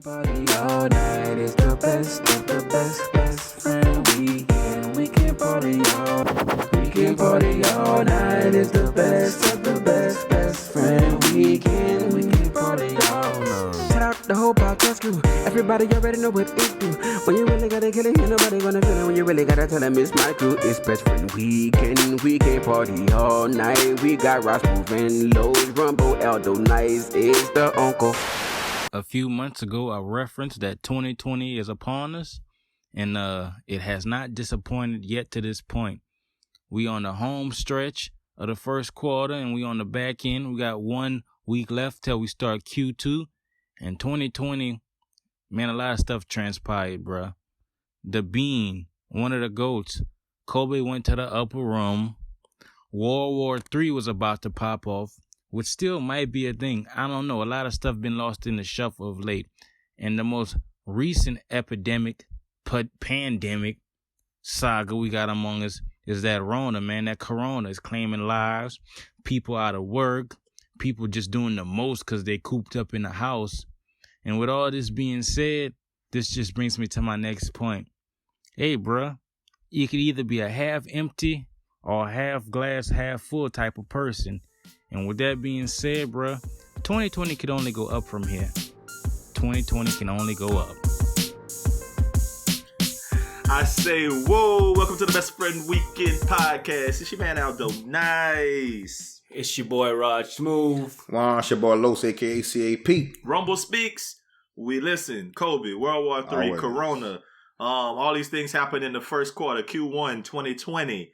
Party all night is the best of the best friend weekend. We can party all night is the best of the best friend weekend. We can party all night. Shout out the whole podcast crew. Everybody already know what it do. When you really gotta kill it, ain't nobody gonna feel it. When you really gotta tell them it's my crew. It's best friend weekend. We can party all night. We got Rog Smuve and Los. Rumble Aldo NICE is the uncle. A few months ago, I referenced that 2020 is upon us, and it has not disappointed yet to this point. We on the home stretch of the first quarter, and we on the back end. We got 1 week left till we start Q2. And 2020, man, a lot of stuff transpired, bruh. The Bean, one of the GOATs, Kobe went to the upper room. World War III was about to pop off, which still might be a thing. I don't know. A lot of stuff been lost in the shuffle of late. And the most recent pandemic saga we got among us is that Rona, man. That Corona is claiming lives. People out of work. People just doing the most because they cooped up in the house. And with all this being said, this just brings me to my next point. Hey, bruh, you could either be a half empty or a half glass, half full type of person. And with that being said, bruh, 2020 could only go up from here. 2020 can only go up. I say, whoa, welcome to the Best Friend Weekend Podcast. It's your man, Aldo NICE. It's your boy, Rog Smuve. It's your boy, Los, a.k.a. C.A.P. Rumble speaks. We listen. Kobe, World War III, Always. Corona. All these things happened in the first quarter, Q1 2020.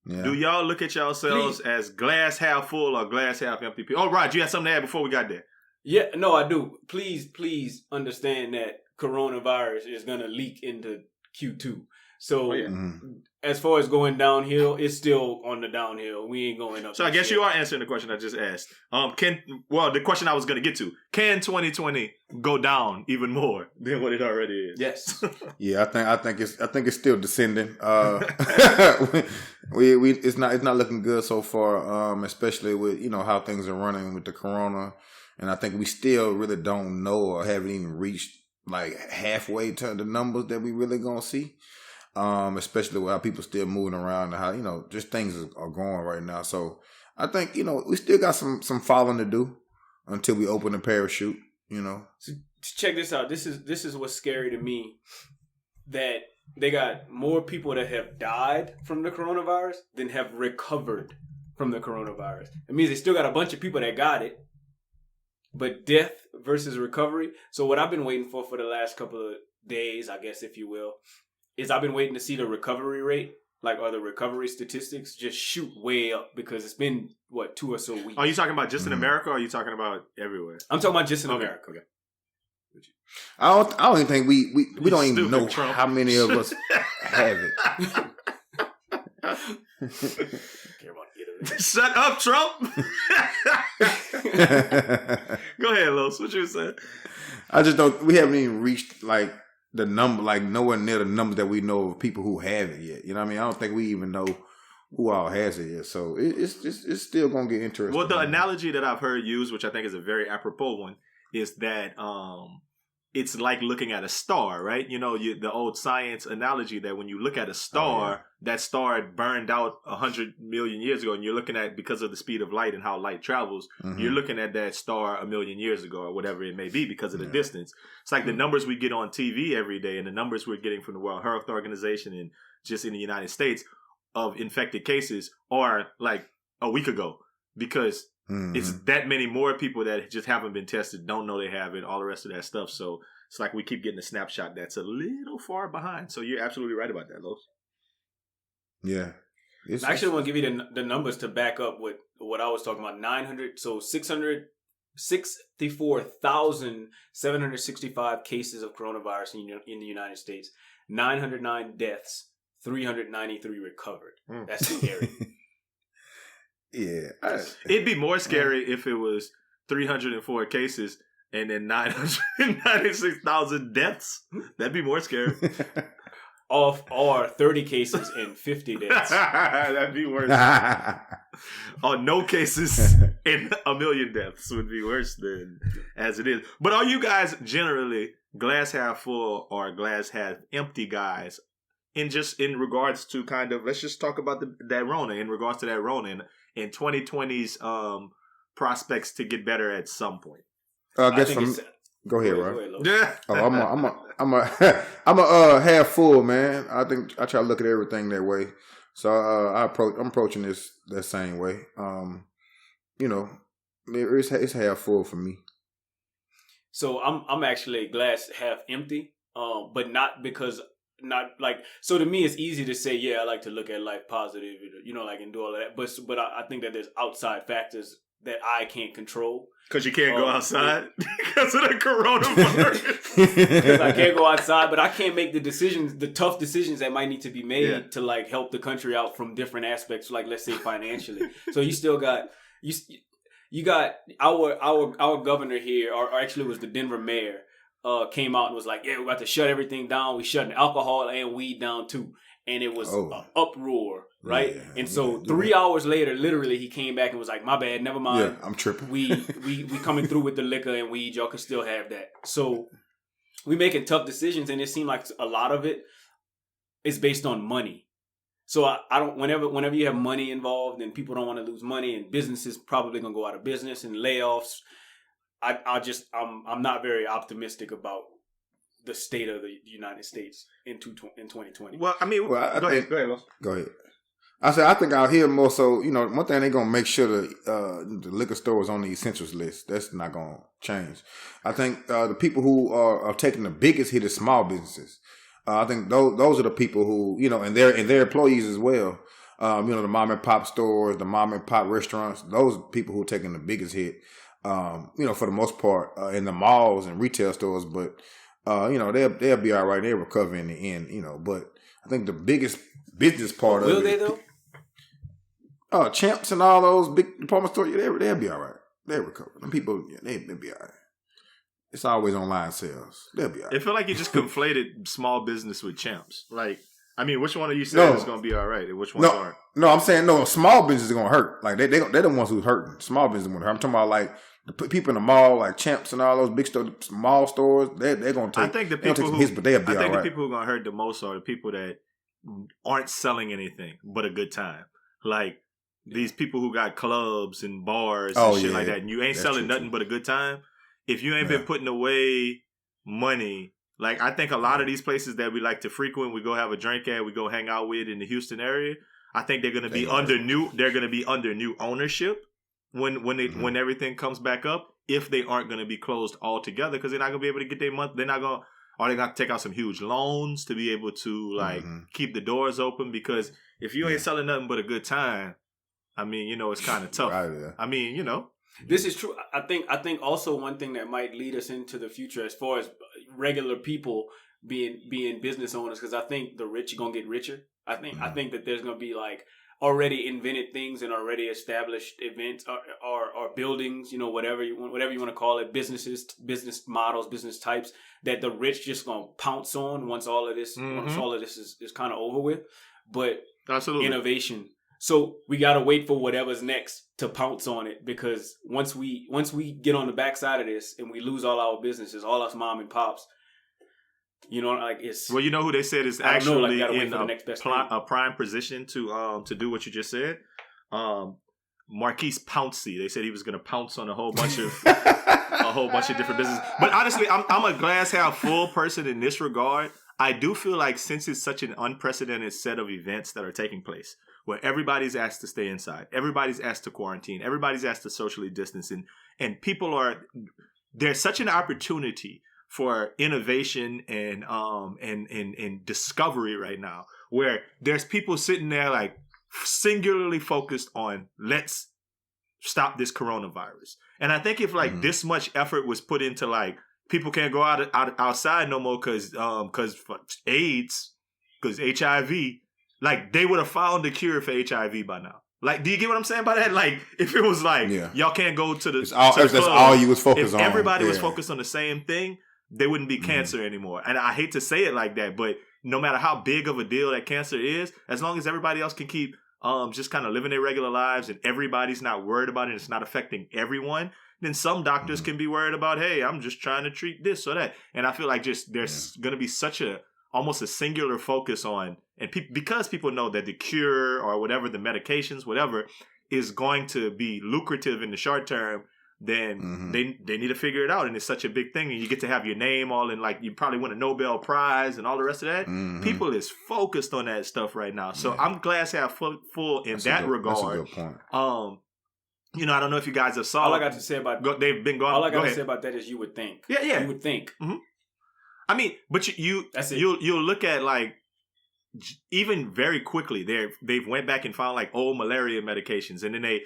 Yeah. Do y'all look at yourselves as glass half full or glass half empty people? Oh, Rod, you had something to add before we got there. Yeah, no, I do. Please understand that coronavirus is going to leak into Q2. So as far as going downhill, it's still on the downhill. We ain't going up. So I guess you are answering the question I just asked. The question I was going to get to, can 2020 go down even more than what it already is? Yes. Yeah, I think it's still descending. It's not looking good so far, especially with how things are running with the corona, and I think we still really don't know or haven't even reached like halfway to the numbers that we really gonna see. Especially with how people still moving around and how just things are going right now. So I think we still got some falling to do until we open the parachute. So check this out. This is what's scary to me, that they got more people that have died from the coronavirus than have recovered from the coronavirus. It means they still got a bunch of people that got it, but death versus recovery. So what I've been waiting for the last couple of days, I guess, if you will, is I've been waiting to see the recovery rate, or the recovery statistics just shoot way up, because it's been, 2 or so weeks. Are you talking about just in America, or are you talking about everywhere? I'm talking about just in America. Okay. I don't even think we don't even know Trump. How many of us have it. Shut up, Trump. Go ahead, Los. What you said? I just don't. We haven't even reached the number, nowhere near the numbers that we know of people who have it yet. You know what I mean? I don't think we even know who all has it yet. So it's still gonna get interesting. Well, the analogy that I've heard used, which I think is a very apropos one, is that it's like looking at a star, right? The old science analogy that when you look at a star, that star had burned out 100 million years ago, and you're looking at, because of the speed of light and how light travels, you're looking at that star 1 million years ago, or whatever it may be, because of the distance. It's like the numbers we get on TV every day and the numbers we're getting from the World Health Organization and just in the United States of infected cases are like a week ago, because it's that many more people that just haven't been tested, don't know they have it, all the rest of that stuff. So it's like we keep getting a snapshot that's a little far behind. So you're absolutely right about that, Los. Yeah. I actually want to give you the numbers to back up what I was talking about. 664,765 cases of coronavirus in the United States. 909 deaths. 393 recovered. That's scary. Yeah. It'd be more scary if it was 304 cases and then 996,000 deaths. That'd be more scary. Or 30 cases and 50 deaths. That'd be worse. no cases and a million deaths would be worse than as it is. But are you guys generally glass half full or glass half empty guys? In regards to kind of, let's just talk about that Rona, in regards to that Rona in 2020's prospects to get better at some point. I guess go ahead, right? Yeah. I'm a half full, man. I think I try to look at everything that way. So I'm approaching this that same way. It's half full for me. So I'm actually glass half empty, but not because. Not like, so to me it's easy to say, yeah, I like to look at life positive, like, and do all of that, but I think that there's outside factors that I can't control because you can't go outside because of the coronavirus. Because I can't go outside, but I can't make the tough decisions that might need to be made to like help the country out from different aspects, like let's say financially. So you still got you got our governor here, or actually it was the Denver mayor. Came out and was like, yeah, we're about to shut everything down. We shutting alcohol and weed down too. And it was an uproar, right? Yeah, and so 3 hours later, literally, he came back and was like, my bad, never mind. Yeah, I'm tripping. We coming through with the liquor and weed. Y'all can still have that. So we making tough decisions, and it seemed like a lot of it is based on money. So I don't, whenever you have money involved and people don't want to lose money and businesses probably going to go out of business and layoffs, I'm not very optimistic about the state of the United States in 2020. Well, I mean, go ahead. I said I think out here more so. One thing they're gonna make sure the liquor store is on the essentials list. That's not gonna change. I think the people who are taking the biggest hit is small businesses. I think those are the people who and their employees as well. The mom and pop stores, the mom and pop restaurants. Those are people who are taking the biggest hit. For the most part, in the malls and retail stores, but they'll be all right. They'll recover in the end, But I think the biggest business part will they though? Champs and all those big department stores, they'll be all right. They'll recover. Them people, they'll be all right. It's always online sales. They'll be all right. It feel like you just conflated small business with Champs. Like, I mean, which one of you said is going to be all right, and which ones aren't? No, I'm saying small business is going to hurt. Like they're the ones who's hurting. Small business is going to hurt. I'm talking about like the people in the mall, like Champs and all those big mall stores. They're going to take. I think the people hits, but they'll be all right. the people who are going to hurt the most are the people that aren't selling anything but a good time. Like these people who got clubs and bars and shit like that, and you ain't selling nothing but a good time. If you ain't been putting away money. Like, I think a lot of these places that we like to frequent, we go have a drink at, we go hang out with in the Houston area, I think they're going to be under new ownership when everything comes back up, if they aren't going to be closed altogether, because they're not going to be able to get their month. They're not going to, or they're going to take out some huge loans to be able to keep the doors open, because if you ain't selling nothing but a good time, I mean, it's kind of tough. Right, yeah. I mean, This is true. I think also one thing that might lead us into the future as far as regular people being business owners, because I think the rich are gonna get richer. I think that there's gonna be like already invented things and already established events or buildings, whatever you want to call it, businesses, business models, business types that the rich just gonna pounce on once all of this is kind of over with. But absolutely, innovation. So we gotta wait for whatever's next to pounce on it, because once we get on the backside of this and we lose all our businesses, all us mom and pops, it's. Well, who they said is actually in a prime position to do what you just said. Marquise Pouncey. They said he was going to pounce on a whole bunch of different businesses. But honestly, I'm a glass half full person in this regard. I do feel like since it's such an unprecedented set of events that are taking place, where everybody's asked to stay inside, everybody's asked to quarantine, everybody's asked to socially distance, and people there's such an opportunity for innovation and discovery right now, where there's people sitting there like singularly focused on let's stop this coronavirus. And I think if this much effort was put into like people can't go outside no more because AIDS, because HIV, like they would have found the cure for HIV by now. Like, do you get what I'm saying by that? Like, if it was like y'all can't go to the that's all you was focused on. If everybody was focused on the same thing, there wouldn't be cancer anymore. And I hate to say it like that, but no matter how big of a deal that cancer is, as long as everybody else can keep just kind of living their regular lives and everybody's not worried about it and it's not affecting everyone, then some doctors can be worried about, hey, I'm just trying to treat this or that. And I feel like just there's going to be such almost a singular focus on, and because people know that the cure or whatever, the medications, whatever, is going to be lucrative in the short term, then they need to figure it out. And it's such a big thing. And you get to have your name all in, like, you probably win a Nobel Prize and all the rest of that. People is focused on that stuff right now. So I'm glass half full in that regard. That's a good point. You know, I don't know if you guys have saw. All I got to say about they've been going. All I got to say about that is you would think. Yeah. You would think. I mean, but you'll look at, like, even very quickly they've went back and found, like, old malaria medications, and then they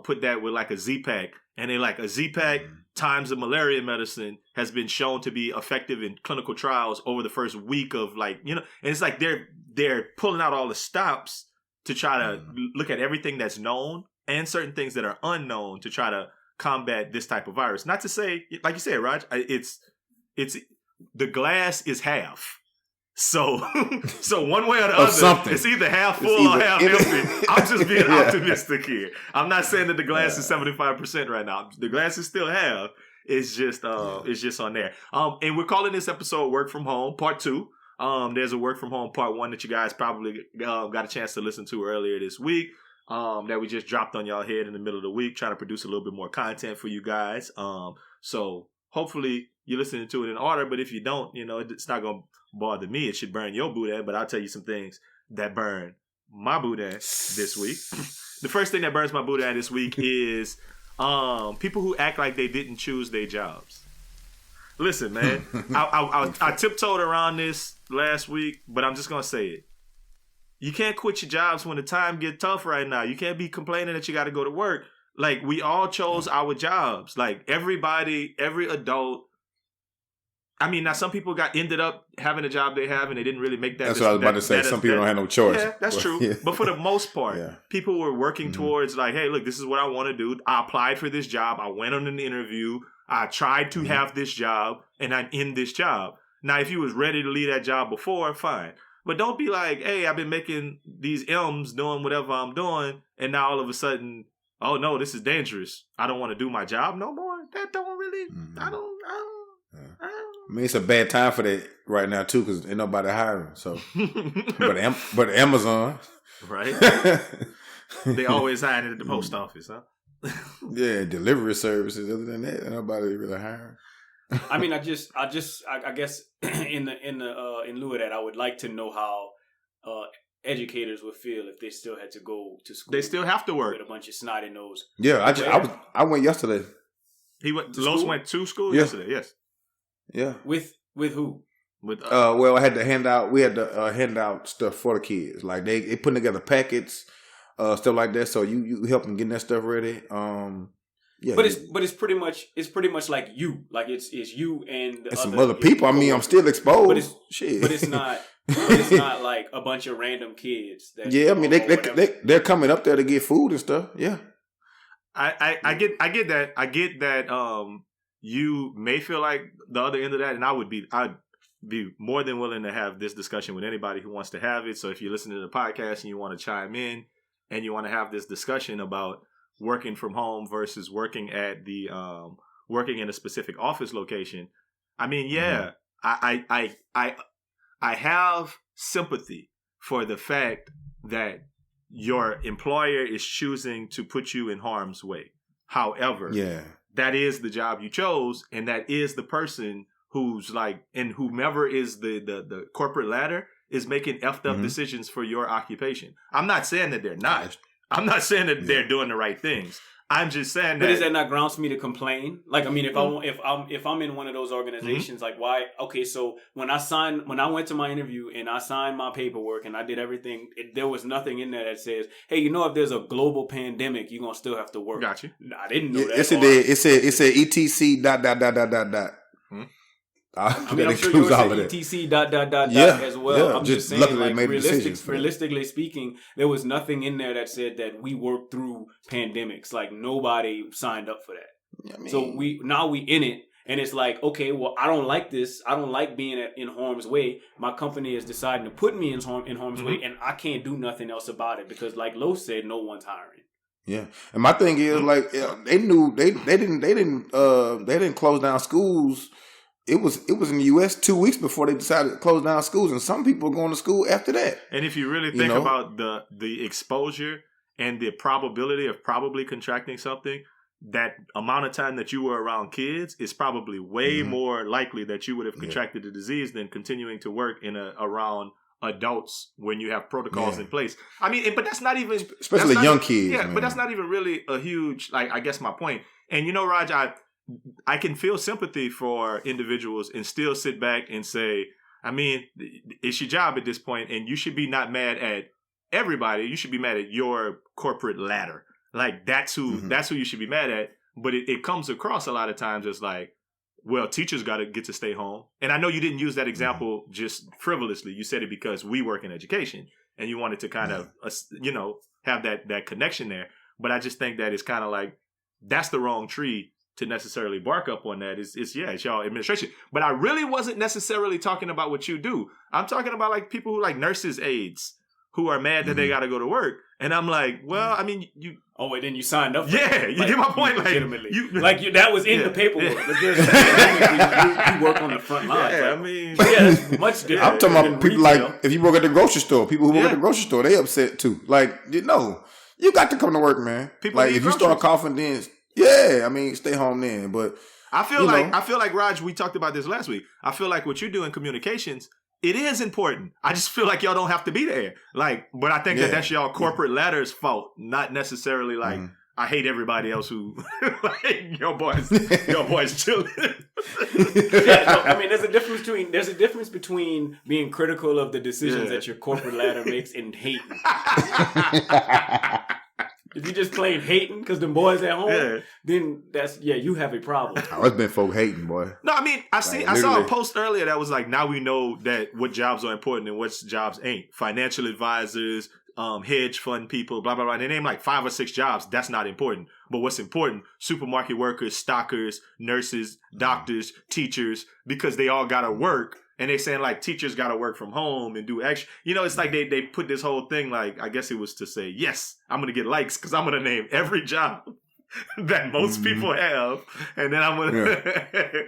put that with, like, a Z-Pack, and they, like, a Z-Pack times the malaria medicine has been shown to be effective in clinical trials over the first week of, like, you know, and it's like they're pulling out all the stops to try to look at everything that's known and certain things that are unknown to try to combat this type of virus. Not to say, like you said, Raj, it's the glass is half. So one way or the other, it's either half full or half empty. I'm just being optimistic here. I'm not saying that the glass is 75% right now. The glass is still half. It's just on there. And we're calling this episode "Work from Home" Part 2. There's a Work from Home Part 1 that you guys probably got a chance to listen to earlier this week. That we just dropped on y'all head in the middle of the week, trying to produce a little bit more content for you guys. So hopefully you're listening to it in order, but if you don't, you know, it's not going to bother me. It should burn your boudin, but I'll tell you some things that burn my boudin this week. The first thing that burns my boudin this week is people who act like they didn't choose their jobs. Listen, man, I tiptoed around this last week, but I'm just going to say it. You can't quit your jobs when the time gets tough right now. You can't be complaining that you got to go to work. Like, we all chose our jobs. Like, everybody, every adult. I mean, now some people ended up having a job they have and they didn't really make that. That's what I was about to say. Some people don't have no choice. Yeah, that's true. Yeah. But for the most part, people were working towards, like, hey, look, this is what I want to do. I applied for this job. I went on an interview. I tried to have this job and I'm in this job. Now, if you was ready to leave that job before, fine. But don't be like, hey, I've been making these M's doing whatever I'm doing, and now all of a sudden, oh no, this is dangerous. I don't want to do my job no more. That don't really, I don't. I mean, it's a bad time for that right now too, because ain't nobody hiring. So, but Amazon, right? They always hiring at the post office, huh? Yeah, delivery services. Other than that, ain't nobody really hiring. I mean, I guess in lieu of that, I would like to know how educators would feel if they still had to go to school. They still have to work with a bunch of snotty nose. Yeah, I went yesterday. Los went to school yesterday. Yes. Yeah. With who? With well, I had to hand out. We had to hand out stuff for the kids. Like they putting together packets, stuff like that. So you help them getting that stuff ready. Yeah, but it's pretty much like you. Like it's you and some other people. I mean, I'm still exposed. But it's not like a bunch of random kids. I mean they're coming up there to get food and stuff. Yeah, I get that. I get that. You may feel like the other end of that, and I'd be more than willing to have this discussion with anybody who wants to have it. So if you're listening to the podcast and you want to chime in and you want to have this discussion about working from home versus working at the working in a specific office location, I mean, I have sympathy for the fact that your employer is choosing to put you in harm's way. However, that is the job you chose, and that is the person who's like, and whomever is the corporate ladder is making effed up decisions for your occupation. I'm not saying that they're not. I'm not saying that they're doing the right things. I'm just saying that. But is that not grounds for me to complain? Like, I mean, if I'm in one of those organizations, like, why? Okay, so when I went to my interview and I signed my paperwork and I did everything, there was nothing in there that says, hey, you know, if there's a global pandemic, you're gonna still have to work. Got you. I didn't know that. Yes, it did. It said etc. ... I mean, I'm sure yours said etc. ... as well. Yeah, I'm just saying, like, realistically speaking, there was nothing in there that said that we worked through pandemics. Like, nobody signed up for that. I mean, so we in it, And it's like, okay, well, I don't like this. I don't like being in harm's way. My company is deciding to put me in harm's way, and I can't do nothing else about it because, like Lo said, no one's hiring. Yeah, and my thing is like they knew they didn't close down schools. It was in the U.S. 2 weeks before they decided to close down schools, and some people are going to school after that. And if you really think about the exposure and the probability of probably contracting something, that amount of time that you were around kids is probably way more likely that you would have contracted the disease than continuing to work around adults when you have protocols in place. I mean, but that's not even... Especially young kids. Yeah, man. but that's not even really a huge, like, I guess my point. And you know, Raj, I can feel sympathy for individuals and still sit back and say, I mean, it's your job at this point, and you should be not mad at everybody. You should be mad at your corporate ladder. Like, that's who you should be mad at. But it comes across a lot of times as like, well, teachers got to get to stay home. And I know you didn't use that example just frivolously. You said it because we work in education and you wanted to kind of, have that connection there. But I just think that it's kind of like, that's the wrong tree to necessarily bark up on that. It's y'all administration. But I really wasn't necessarily talking about what you do. I'm talking about like people who like nurses' aides who are mad that they got to go to work. And I'm like, well, I mean, you... Oh, and then you signed up for it. Like, you get my point. Legitimately. That was in the paperwork. Yeah. But you work on the front line. Yeah, like, I mean... that's much different. I'm talking about people retail. like, if you work at the grocery store, people who work at the grocery store, they upset too. Like, you got to come to work, man. People like, need if you start coughing, then... Yeah, I mean, stay home then. But I feel like Raj, we talked about this last week. I feel like what you do in communications, it is important. I just feel like y'all don't have to be there. Like, but I think that's y'all corporate ladder's fault, not necessarily like I hate everybody else who like your boys chilling. I mean, there's a difference between being critical of the decisions that your corporate ladder makes and hating. If you just plain hating because the boys at home, then you have a problem. Oh, it's been folk hating, boy. No, I mean, I saw a post earlier that was like, now we know that what jobs are important and what jobs ain't. Financial advisors, hedge fund people, blah, blah, blah. They name like 5 or 6 jobs. That's not important. But what's important, supermarket workers, stockers, nurses, doctors, teachers, because they all got to work. And they saying like teachers got to work from home and do extra. It's like they put this whole thing like, I guess it was to say, yes, I'm going to get likes because I'm going to name every job that most people have. And then I'm going to,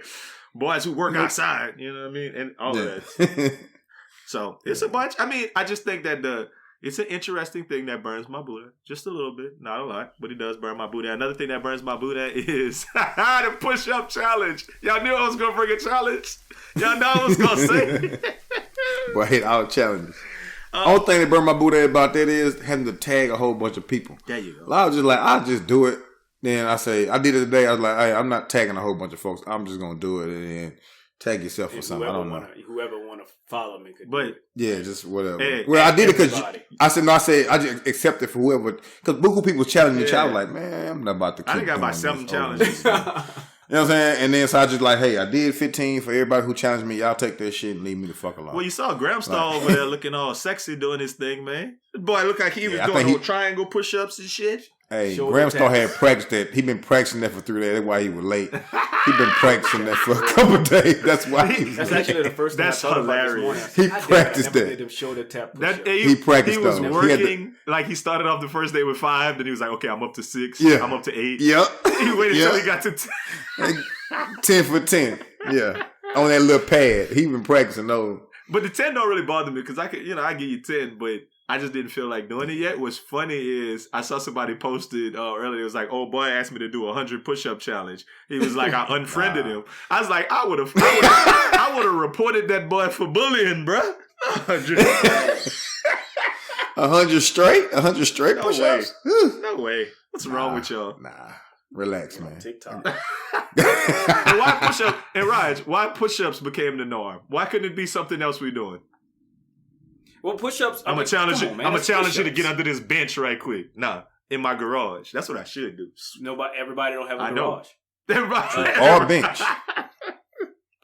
boys who work outside, you know what I mean? And all of that. So it's a bunch. I mean, I just think that it's an interesting thing that burns my Buddha. Just a little bit. Not a lot, but it does burn my Buddha. Another thing that burns my Buddha is the push-up challenge. Y'all knew I was going to bring a challenge. Y'all know I was going to say. Boy, I hate all challenges. Only thing that burned my Buddha about that is having to tag a whole bunch of people. There you go. I was just like, I'll just do it. Then I did it today. I was like, hey, I'm not tagging a whole bunch of folks. I'm just going to do it and then tag yourself or something. I don't know. Whoever want to follow me could do it. Yeah, just whatever. Well, I did it because I just accept it for whoever. Because buku people challenging each other. Like, man, I'm not about to keep I got about 7 challenges. You know what I'm saying? And then so I just like, hey, I did 15 for everybody who challenged me. Y'all take that shit and leave me the fuck alone. Well, you saw Graham Stall over there looking all sexy doing his thing, man. The boy looked like he was doing whole triangle push-ups and shit. Hey, Graham Stall had practiced that. He been practicing that for 3 days. That's why he was late. He been practicing that for a couple of days. That's why he. That's actually the first thing I thought hilarious. About this morning. He practiced that. Made him shoulder tap he practiced. He was working. Like he started off the first day with 5, then he was like, "Okay, I'm up to 6. Yeah, I'm up to 8." Yep. He waited until he got to 10. 10 for 10. Yeah, on that little pad. He been practicing those. But the 10 don't really bother me because I could, I give you 10, but I just didn't feel like doing it yet. What's funny is I saw somebody posted earlier. It was like, "Oh boy asked me to do a 100 push-up challenge." He was like, I unfriended him. I was like, I would have reported that boy for bullying, bruh. 100 straight? 100 straight push-ups? No way. What's wrong with y'all? Nah. Relax, man. TikTok. And why push-ups? And Raj, why push-ups became the norm? Why couldn't it be something else we're doing? Well, push-ups. I'm gonna challenge you. I'm gonna challenge you to get under this bench right quick. Nah, in my garage. That's what I should do. Everybody don't have a garage. Everybody. Or a bench.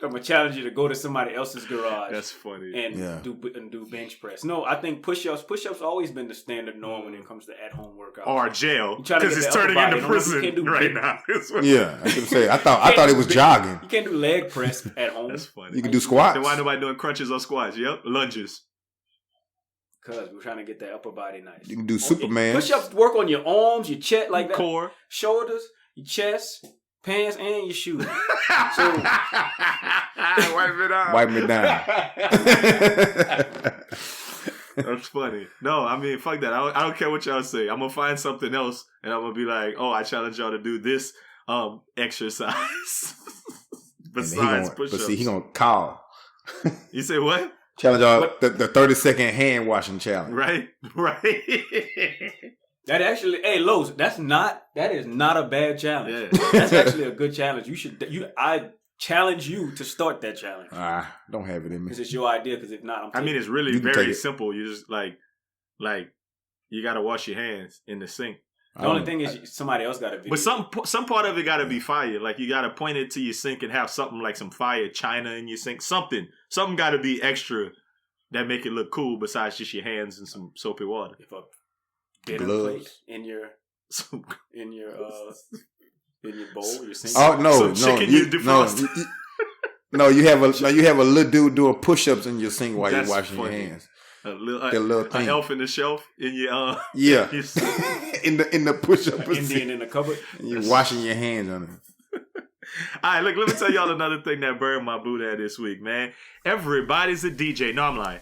I'm gonna challenge you to go to somebody else's garage. That's funny. And do bench press. No, I think push-ups. Push-ups always been the standard norm when it comes to at-home workouts. Or jail, because it's turning into prison right now. Yeah, I could say. I thought it was jogging. You can't do leg press at home. That's funny. You can do squats. Then why nobody doing crunches or squats? Yep, lunges. Because we're trying to get that upper body nice. You can do Superman. Push-ups work on your arms, your chest, like that. Core, shoulders, your chest, pants, and your shoes. So wipe me down. That's funny. No, I mean, fuck that. I don't care what y'all say. I'm gonna find something else, and I'm gonna be like, oh, I challenge y'all to do this exercise. Besides push-ups. But see, he gonna call. You say what? Challenge y'all the 30-second hand washing challenge. Right. That actually, hey, Los, that is not a bad challenge. Yeah. That's actually a good challenge. I challenge you to start that challenge. Don't have it in me. Because it's your idea. Because if not, I mean, it's really very simple. You just like you got to wash your hands in the sink. The only thing is somebody else got to be. But some part of it got to be fire. Like you got to point it to your sink and have something like some fire china in your sink. Something got to be extra that make it look cool besides just your hands and some soapy water. If a dinner plate in your bowl, your sink. Oh no, no, you have a little dude doing push-ups in your sink while you're washing your hands. A little thing. An elf in the shelf in your yeah in the push-up Indian in the cupboard. You're washing your hands on it. All right, look, let me tell y'all another thing that burned my Boudin this week, man. Everybody's a DJ. No, I'm lying.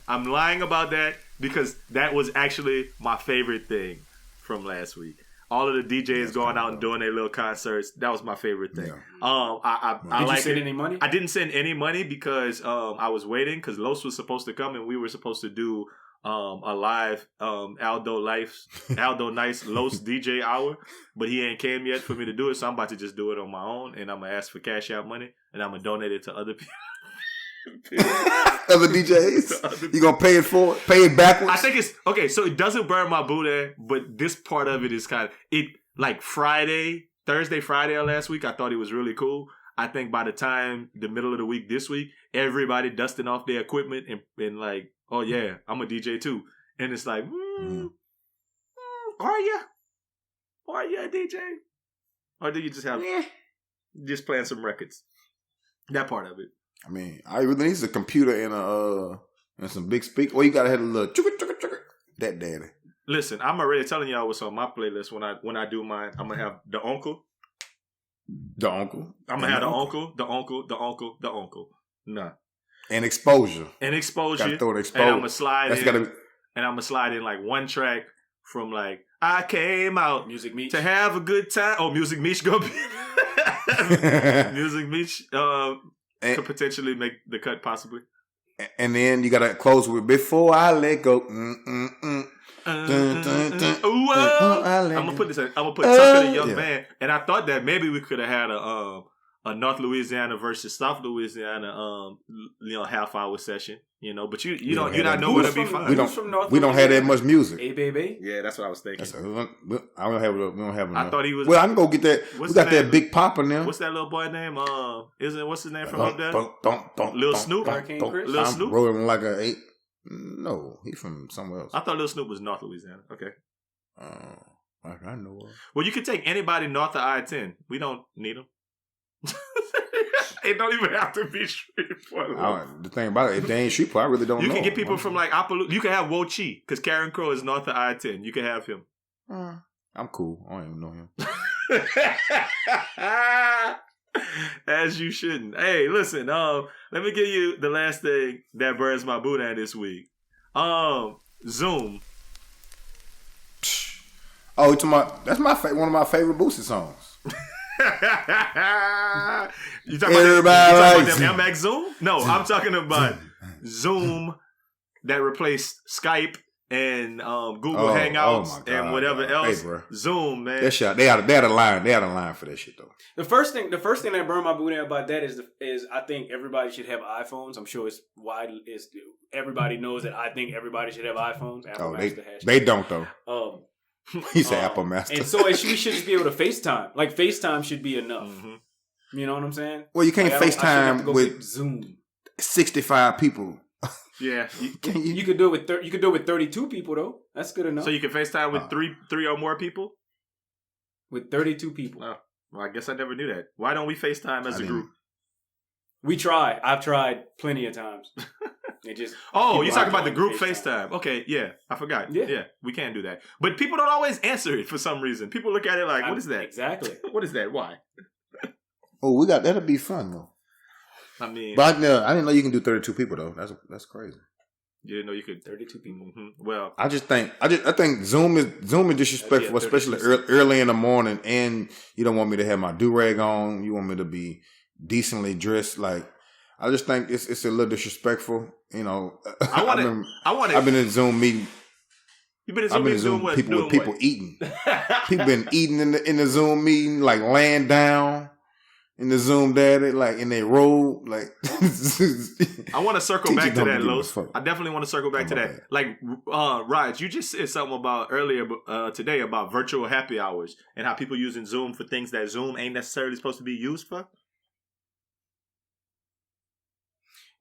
I'm lying about that because that was actually my favorite thing from last week. All of the DJs going out and doing their little concerts. That was my favorite thing. Yeah. Did you send any money? I didn't send any money because I was waiting because Los was supposed to come and we were supposed to do a live Aldo NICE Los DJ hour, but he ain't came yet for me to do it, so I'm about to just do it on my own, and I'm gonna ask for cash out money, and I'm gonna donate it to other people. Other DJs? You gonna pay it backwards? I think it's okay, so it doesn't burn my Boudin, but this part of it is kind of like Thursday, Friday of last week, I thought it was really cool. I think by the time the middle of the week this week, everybody dusting off their equipment and like, oh yeah, I'm a DJ too. And it's like, are you a DJ? Or do you just have just playing some records? That part of it. I mean, I really need a computer and some big speakers. Or you gotta have a little that daddy. Listen, I'm already telling y'all what's on my playlist when I do mine. I'm gonna have the uncle. The uncle. I'm gonna have the uncle. Nah. And exposure. Gotta throw the exposure. And I'm gonna slide in. And I'm gonna slide in like one track from like I came out Music Meech to have a good time. Oh, Music Meech gonna be Music Meech could potentially make the cut possibly. And then you gotta close with Before I Let Go. I'm gonna put Tucker the Young Man, and I thought that maybe we could have had a North Louisiana versus South Louisiana half-hour session, but you not know where to be found. We don't have that much music. Hey baby, yeah, that's what I was thinking. We don't have enough. I thought he was. Well, I can go get that. We got that Big Papa now. What's that little boy name? What's his name from up there? Lil Snoop. Lil Snoop rolling like a 8. No, he's from somewhere else. I thought Lil Snoop was North Louisiana. Okay. I know. Well, you can take anybody north of I-10. We don't need them. It don't even have to be Shreveport. The thing about it, if they ain't Shreveport, I really don't know. You can get people from like Appaloosa. You can have Wo Chi, because Karen Crow is north of I-10. You can have him. I'm cool. I don't even know him. As you shouldn't. Hey, listen, let me give you the last thing that burns my Boudin this week. Zoom. Oh, you talking about, that's one of my favorite Boosie songs. You talking about them MX Zoom? No, I'm talking about Zoom that replaced Skype and Google Hangouts and whatever else. Hey, Zoom, man. That shit, they had a line for that shit though. The first thing that burned my Boudin about that is I think everybody should have iPhones. I'm sure everybody knows that I think everybody should have iPhones. They don't though. He said Apple Master. And so we should just be able to FaceTime. Like FaceTime should be enough. Mm-hmm. You know what I'm saying? Well, you can't Like, I shouldn't have to FaceTime go with pick Zoom. 65 people. Yeah. You could do it with you could do it with 32 people though. That's good enough. So you can FaceTime with three or more people? With 32 people. Oh, well, I guess I never knew that. Why don't we FaceTime as a group? We try. I've tried plenty of times. It just you talking about the group FaceTime. Okay, yeah. I forgot. Yeah, we can do that. But people don't always answer it for some reason. People look at it like, what is that? Exactly. What is that? Why? Oh, that'll be fun though. I mean, but I didn't know you can do 32 people though. That's crazy. You didn't know you could 32 people. Mm-hmm. Well, I think Zoom is disrespectful, especially early in the morning. And you don't want me to have my do-rag on. You want me to be decently dressed. Like, I just think it's a little disrespectful. You know, I've been in Zoom meeting. You've been in Zoom meeting with people eating. People been eating in the Zoom meeting, like laying down in the Zoom daddy, like in their robe. Like, I want to circle back to that, Los. I definitely want to circle back to that. Like, Raj, you just said something about earlier today about virtual happy hours and how people using Zoom for things that Zoom ain't necessarily supposed to be used for.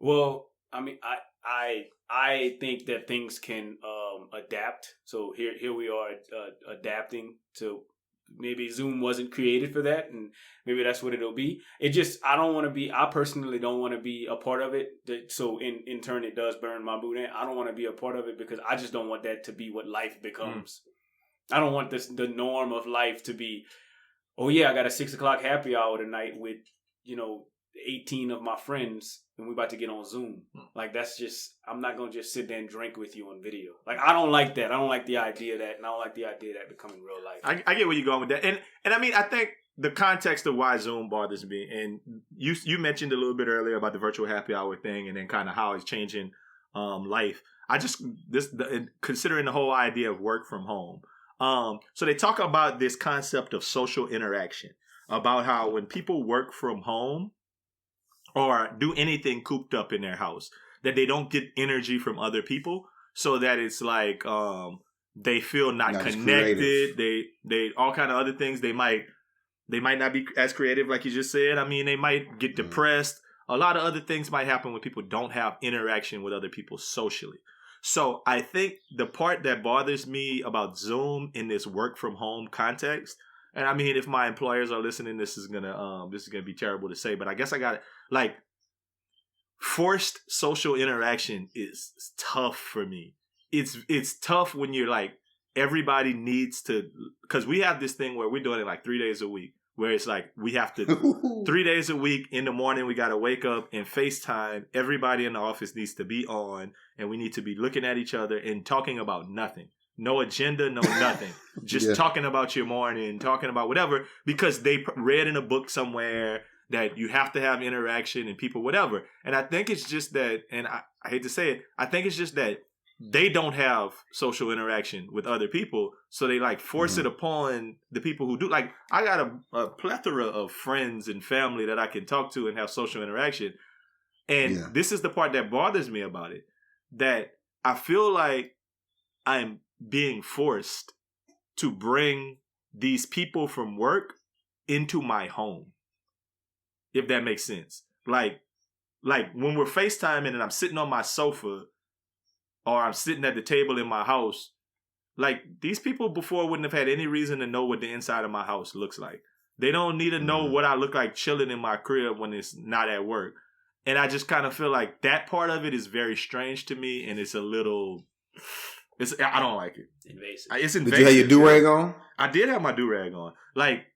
Well, I mean, I think that things can adapt. So here we are adapting to. Maybe Zoom wasn't created for that, and maybe that's what it'll be. I personally don't want to be a part of it. So in turn, it does burn my boudin. I don't want to be a part of it because I just don't want that to be what life becomes. I don't want the norm of life to be, oh yeah, I got a 6:00 happy hour tonight with, 18 of my friends and we about to get on Zoom. Like, that's just, I'm not going to just sit there and drink with you on video. Like, I don't like that. I don't like the idea of that. And I don't like the idea of that becoming real life. I get where you're going with that. And I mean, I think the context of why Zoom bothers me, and you mentioned a little bit earlier about the virtual happy hour thing and then kind of how it's changing life. Considering the whole idea of work from home. So they talk about this concept of social interaction, about how when people work from home, or do anything cooped up in their house, that they don't get energy from other people, so that it's like they feel not connected. They all kind of other things. They might not be as creative, like you just said. I mean, they might get depressed. A lot of other things might happen when people don't have interaction with other people socially. So I think the part that bothers me about Zoom in this work from home context, and I mean, if my employers are listening, this is gonna be terrible to say, but I guess I got it. Like, forced social interaction is tough for me. It's tough when you're like, everybody needs to, because we have this thing where we're doing it like 3 days a week, where it's like we have to 3 days a week in the morning, we got to wake up and FaceTime. Everybody in the office needs to be on, and we need to be looking at each other and talking about nothing. No agenda, no nothing. Just talking about your morning, talking about whatever, because they read in a book somewhere that you have to have interaction and people, whatever. And I think it's just that, and I hate to say it, I think it's just that they don't have social interaction with other people, so they like force it upon the people who do. Like, I got a plethora of friends and family that I can talk to and have social interaction. And this is the part that bothers me about it, that I feel like I'm being forced to bring these people from work into my home. If that makes sense. Like when we're FaceTiming and I'm sitting on my sofa or I'm sitting at the table in my house, like, these people before wouldn't have had any reason to know what the inside of my house looks like. They don't need to know what I look like chilling in my crib when it's not at work. And I just kind of feel like that part of it is very strange to me, and it's a little... I don't like it. Invasive. It's invasive. Did you have your do-rag on? I did have my do-rag on. Like,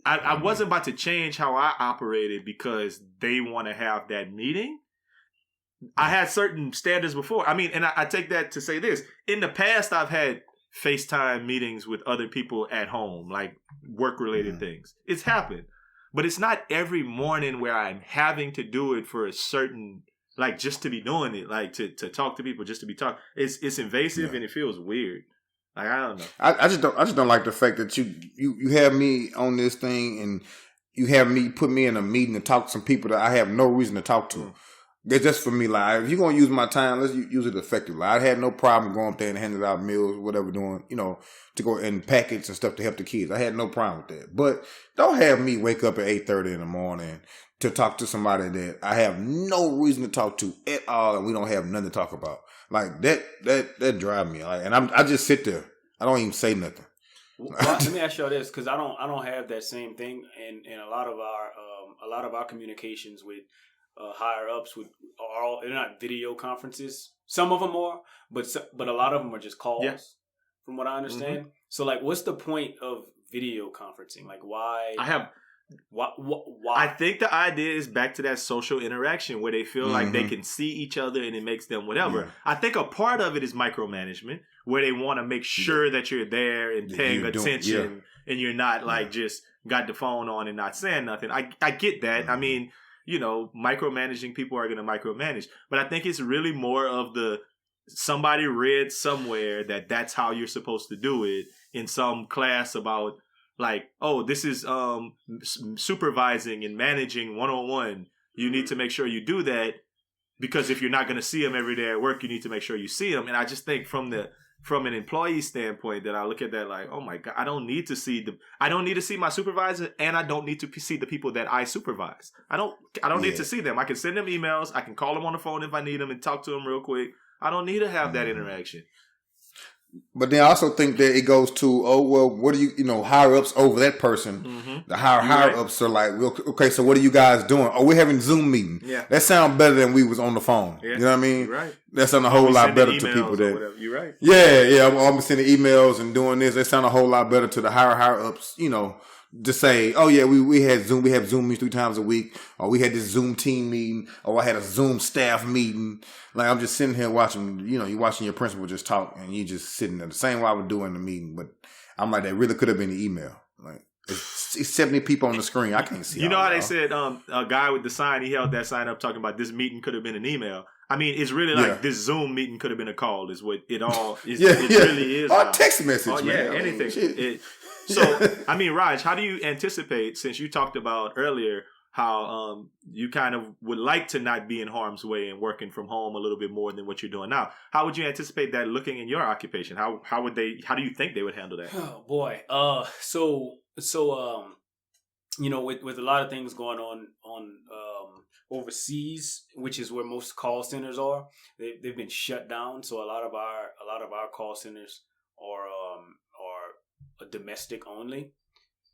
I wasn't about to change how I operated because they want to have that meeting. I had certain standards before. I mean, and I take that to say this. In the past, I've had FaceTime meetings with other people at home, like work-related things. It's happened. But it's not every morning where I'm having to do it for a certain, like, just to be doing it, like to talk to people, just to be talking. It's invasive and it feels weird. Like, I don't know. I just don't like the fact that you have me on this thing and you have me put me in a meeting to talk to some people that I have no reason to talk to. It's just for me. Like, if you're gonna use my time, let's use it effectively. I had no problem going up there and handing out meals, whatever, doing, to go and package and stuff to help the kids. I had no problem with that. But don't have me wake up at 8:30 in the morning to talk to somebody that I have no reason to talk to at all, and we don't have nothing to talk about. Like that drive me. Like, and I just sit there. I don't even say nothing. Well, let me ask you this, because I don't have that same thing, and a lot of our communications with higher ups they're not video conferences. Some of them are, but a lot of them are just calls, from what I understand. Mm-hmm. So, like, what's the point of video conferencing? Like, why? Why? I think the idea is back to that social interaction where they feel like they can see each other and it makes them whatever. Yeah. I think a part of it is micromanagement, where they want to make sure that you're there and paying attention and you're not like just got the phone on and not saying nothing. I get that. Mm-hmm. I mean, micromanaging people are going to micromanage, but I think it's really more of somebody read somewhere that that's how you're supposed to do it in some class about like, oh, this is supervising and managing 101. You need to make sure you do that because if you're not going to see them every day at work, you need to make sure you see them. And I just think from an employee standpoint that I look at that like, oh my God, I don't need to see my supervisor, and I don't need to see the people that I supervise. I don't need to see them. I can send them emails. I can call them on the phone if I need them and talk to them real quick. I don't need to have that interaction. But then I also think that it goes to, oh, well, what do you higher ups over that person? Mm-hmm. The higher ups are like, okay, so what are you guys doing? Oh, we're having Zoom meeting. Yeah. That sounds better than we was on the phone. Yeah. You know what I mean? You're right. That sounds a whole lot better to people that. You're right. Yeah. I'm sending emails and doing this. That sound a whole lot better to the higher ups, to say, oh yeah, we had Zoom, we have Zoom meetings 3 times a week, or we had this Zoom team meeting, or I had a Zoom staff meeting. Like, I'm just sitting here watching, you're watching your principal just talk, and you just sitting there. The same way I would do in the meeting, but I'm like, that really could have been an email. Like, it's 70 people on the screen. I can't see. You know how they said a guy with the sign, he held that sign up talking about this meeting could have been an email. I mean, it's really like this Zoom meeting could have been a call. Is what it all is. It really is. Or a text message. Man. Anything. So, I mean, Raj, how do you anticipate, since you talked about earlier how you kind of would like to not be in harm's way and working from home a little bit more than what you're doing now? How would you anticipate that looking in your occupation? How do you think they would handle that? Oh boy. So with a lot of things going on overseas, which is where most call centers are, they've been shut down. So a lot of our call centers are domestic only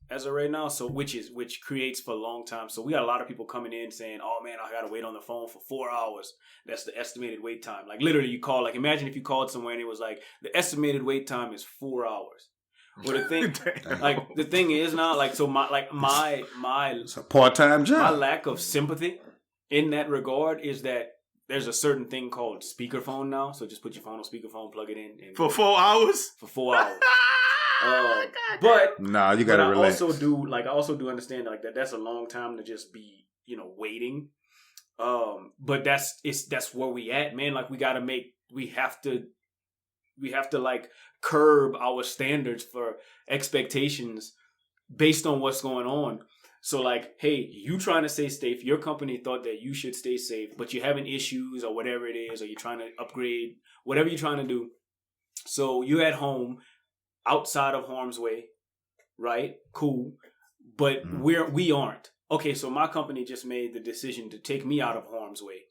as of right now. So which creates for a long time. So we got a lot of people coming in saying, "Oh man, I gotta wait on the phone for 4 hours. That's the estimated wait time." Like literally, you call. Like imagine if you called somewhere and it was like the estimated wait time is 4 hours. Well, the thing is now, like, so my it's a part-time job. My lack of sympathy in that regard is that there's a certain thing called speakerphone now. So just put your phone on speakerphone, plug it in, and for 4 hours. For 4 hours. But you gotta relax. I also do understand like that's a long time to just be waiting. But that's where we at, man. Like we have to like curb our standards for expectations based on what's going on. So like, hey, you trying to stay safe. Your company thought that you should stay safe, but you're having issues or whatever it is, or you're trying to upgrade, whatever you're trying to do. So you're at home, outside of harm's way, right? Cool. But we aren't. Okay, so my company just made the decision to take me out of harm's way.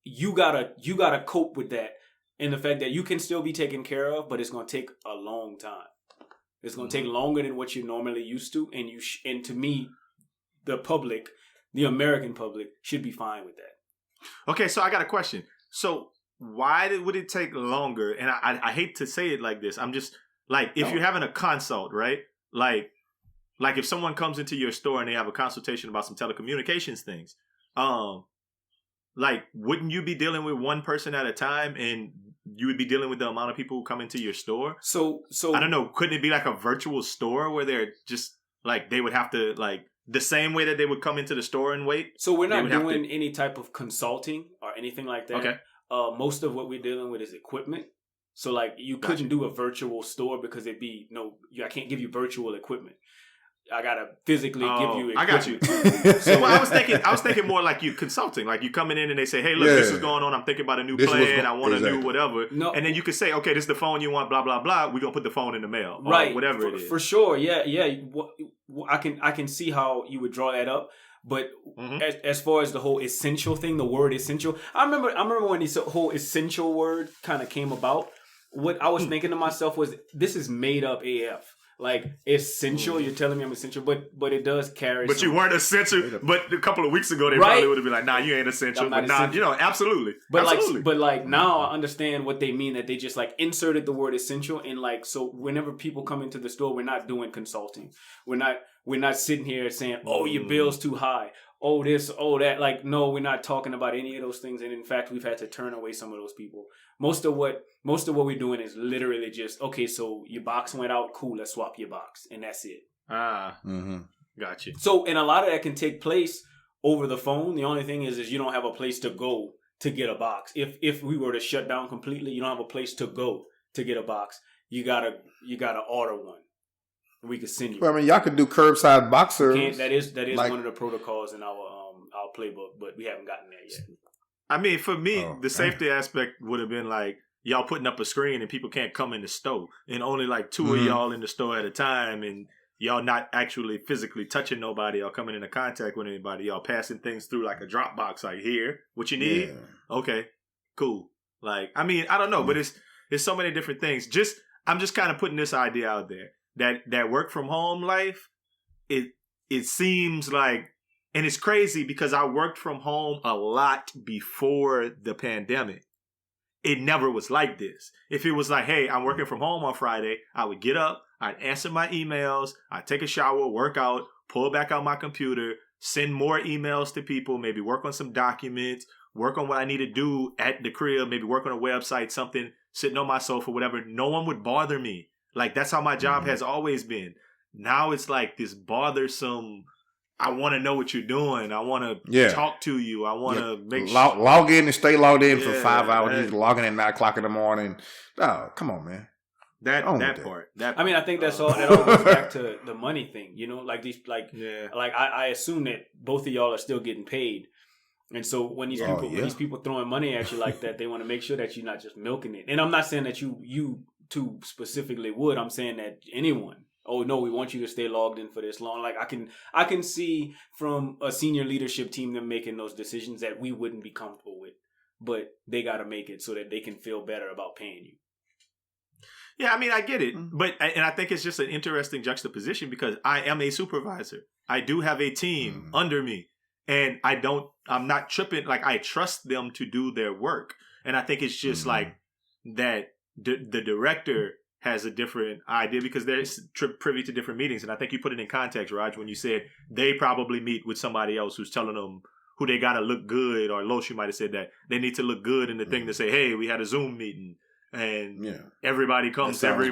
You gotta cope with that. And the fact that you can still be taken care of, but it's going to take a long time. It's going to take longer than what you're normally used to. And and to me, the American public should be fine with that. Okay, so I got a question. So why would it take longer? And I hate to say it like this. I'm just like, if you're having a consult, right? Like if someone comes into your store and they have a consultation about some telecommunications things, like, wouldn't you be dealing with one person at a time, and you would be dealing with the amount of people who come into your store? So I don't know. Couldn't it be like a virtual store where they're just like, they would have to like the same way that they would come into the store and wait? So we're not doing any type of consulting or anything like that. Okay. Most of what we're dealing with is equipment. So like you couldn't do a virtual store because I can't give you virtual equipment. I gotta physically give you. I got you. So well, I was thinking more like you consulting, like you coming in and they say, "Hey, look, this is going on. I'm thinking about a new plan. I want to do whatever." No. And then you can say, "Okay, this is the phone you want." Blah blah blah. We're gonna put the phone in the mail, right? Or whatever it is. For sure, yeah. I can see how you would draw that up. But as far as the whole essential thing, the word essential, I remember when this whole essential word kind of came about. What I was thinking to myself was, this is made up AF. Like, essential, you're telling me I'm essential, but it does carry. But you weren't essential. But a couple of weeks ago, they probably would have been like, "Nah, you ain't essential." But essential. Nah, absolutely. But absolutely. like now I understand what they mean, that they just like inserted the word essential, and like, so whenever people come into the store, we're not doing consulting. We're not sitting here saying, "Oh, your bill's too high. Oh, this, oh, that." Like, no, we're not talking about any of those things. And in fact, we've had to turn away some of those people. Most of what we're doing is literally just, okay, so your box went out, cool, let's swap your box, and that's it. Got you. So, and a lot of that can take place over the phone. The only thing is you don't have a place to go to get a box. If we were to shut down completely, you don't have a place to go to get a box. You gotta order one. We could send you. Well, I mean, y'all could do curbside box service. That is like, one of the protocols in our playbook, but we haven't gotten there yet. I mean, for me, the safety aspect would have been like y'all putting up a screen and people can't come in the store, and only like two of y'all in the store at a time, and y'all not actually physically touching nobody or coming into contact with anybody. Y'all passing things through like a drop box, like, here, what you need? Yeah. Okay, cool. Like, I mean, I don't know, but it's so many different things. I'm just kind of putting this idea out there that work from home life, it seems like. And it's crazy because I worked from home a lot before the pandemic. It never was like this. If it was like, hey, I'm working from home on Friday, I would get up, I'd answer my emails, I'd take a shower, work out, pull back out my computer, send more emails to people, maybe work on some documents, work on what I need to do at the crib, maybe work on a website, something, sitting on my sofa, whatever. No one would bother me. Like, that's how my job has always been. Now it's like this bothersome... I want to know what you're doing. I want to talk to you. I want to make sure. Log in and stay logged in for 5 hours. You're logging in at 9 o'clock in the morning. Oh, come on, man. That part. I mean, I think that all goes back to the money thing. You know, like these, like I assume that both of y'all are still getting paid, and so when these people throwing money at you like that, they want to make sure that you're not just milking it. And I'm not saying that you two specifically would. I'm saying that anyone. Oh no, we want you to stay logged in for this long. Like, I can see from a senior leadership team them making those decisions that we wouldn't be comfortable with, but they got to make it so that they can feel better about paying you. Yeah, I mean, I get it, but I think it's just an interesting juxtaposition because I am a supervisor. I do have a team under me, and I'm not tripping. Like, I trust them to do their work, and I think it's just like that. The director has a different idea because they're privy to different meetings. And I think you put it in context, Raj, when you said they probably meet with somebody else who's telling them who they got to look good, or Los, you might have said that they need to look good in the thing to say, hey, we had a Zoom meeting and everybody comes every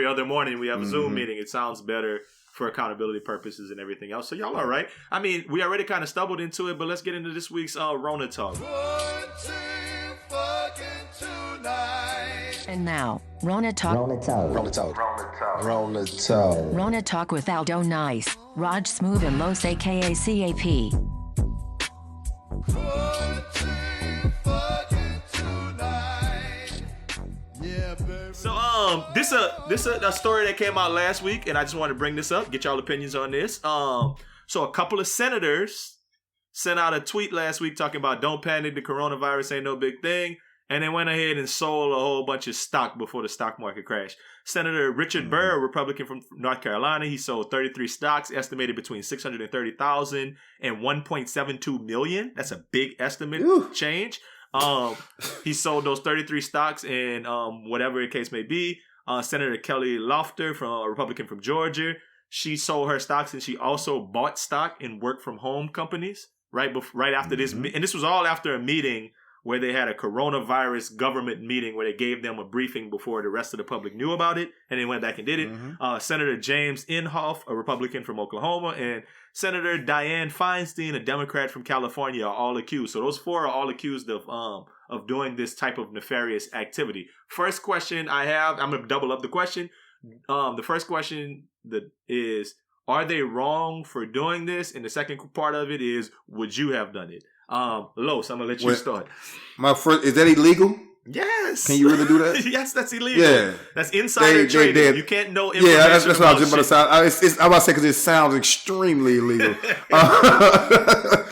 other morning we have a Zoom meeting. It sounds better for accountability purposes and everything else. So y'all all right. I mean, we already kind of stumbled into it, but let's get into this week's Rona talk. And now, Rona Talk. Rona Talk with Aldo NICE, Rog Smuve and Los, a.k.a. C.A.P. So this a story that came out last week, and I just wanted to bring this up, get y'all opinions on this. So a couple of senators sent out a tweet last week talking about don't panic, the coronavirus ain't no big thing. And they went ahead and sold a whole bunch of stock before the stock market crashed. Senator Richard Burr, a Republican from North Carolina, he sold 33 stocks, estimated between 630,000 and 1.72 million. That's a big estimate change. He sold those 33 stocks, and whatever the case may be. Senator Kelly Loeffler, a Republican from Georgia, she sold her stocks, and she also bought stock in work from home companies right after this. And this was all after a meeting where they had a coronavirus government meeting where they gave them a briefing before the rest of the public knew about it, and they went back and did it. Senator James Inhofe, a Republican from Oklahoma, and Senator Dianne Feinstein, a Democrat from California, are all accused. So those four are all accused of doing this type of nefarious activity. First question I have, I'm going to double up the question. The first question is, are they wrong for doing this? And the second part of it is, would you have done it? Los, I'm gonna let you start. My first, is that illegal? Yes. Can you really do that? Yes, that's illegal. Yeah. That's insider trading. You can't know information. Yeah, that's what I was just about to say. I'm about to say because it sounds extremely illegal. I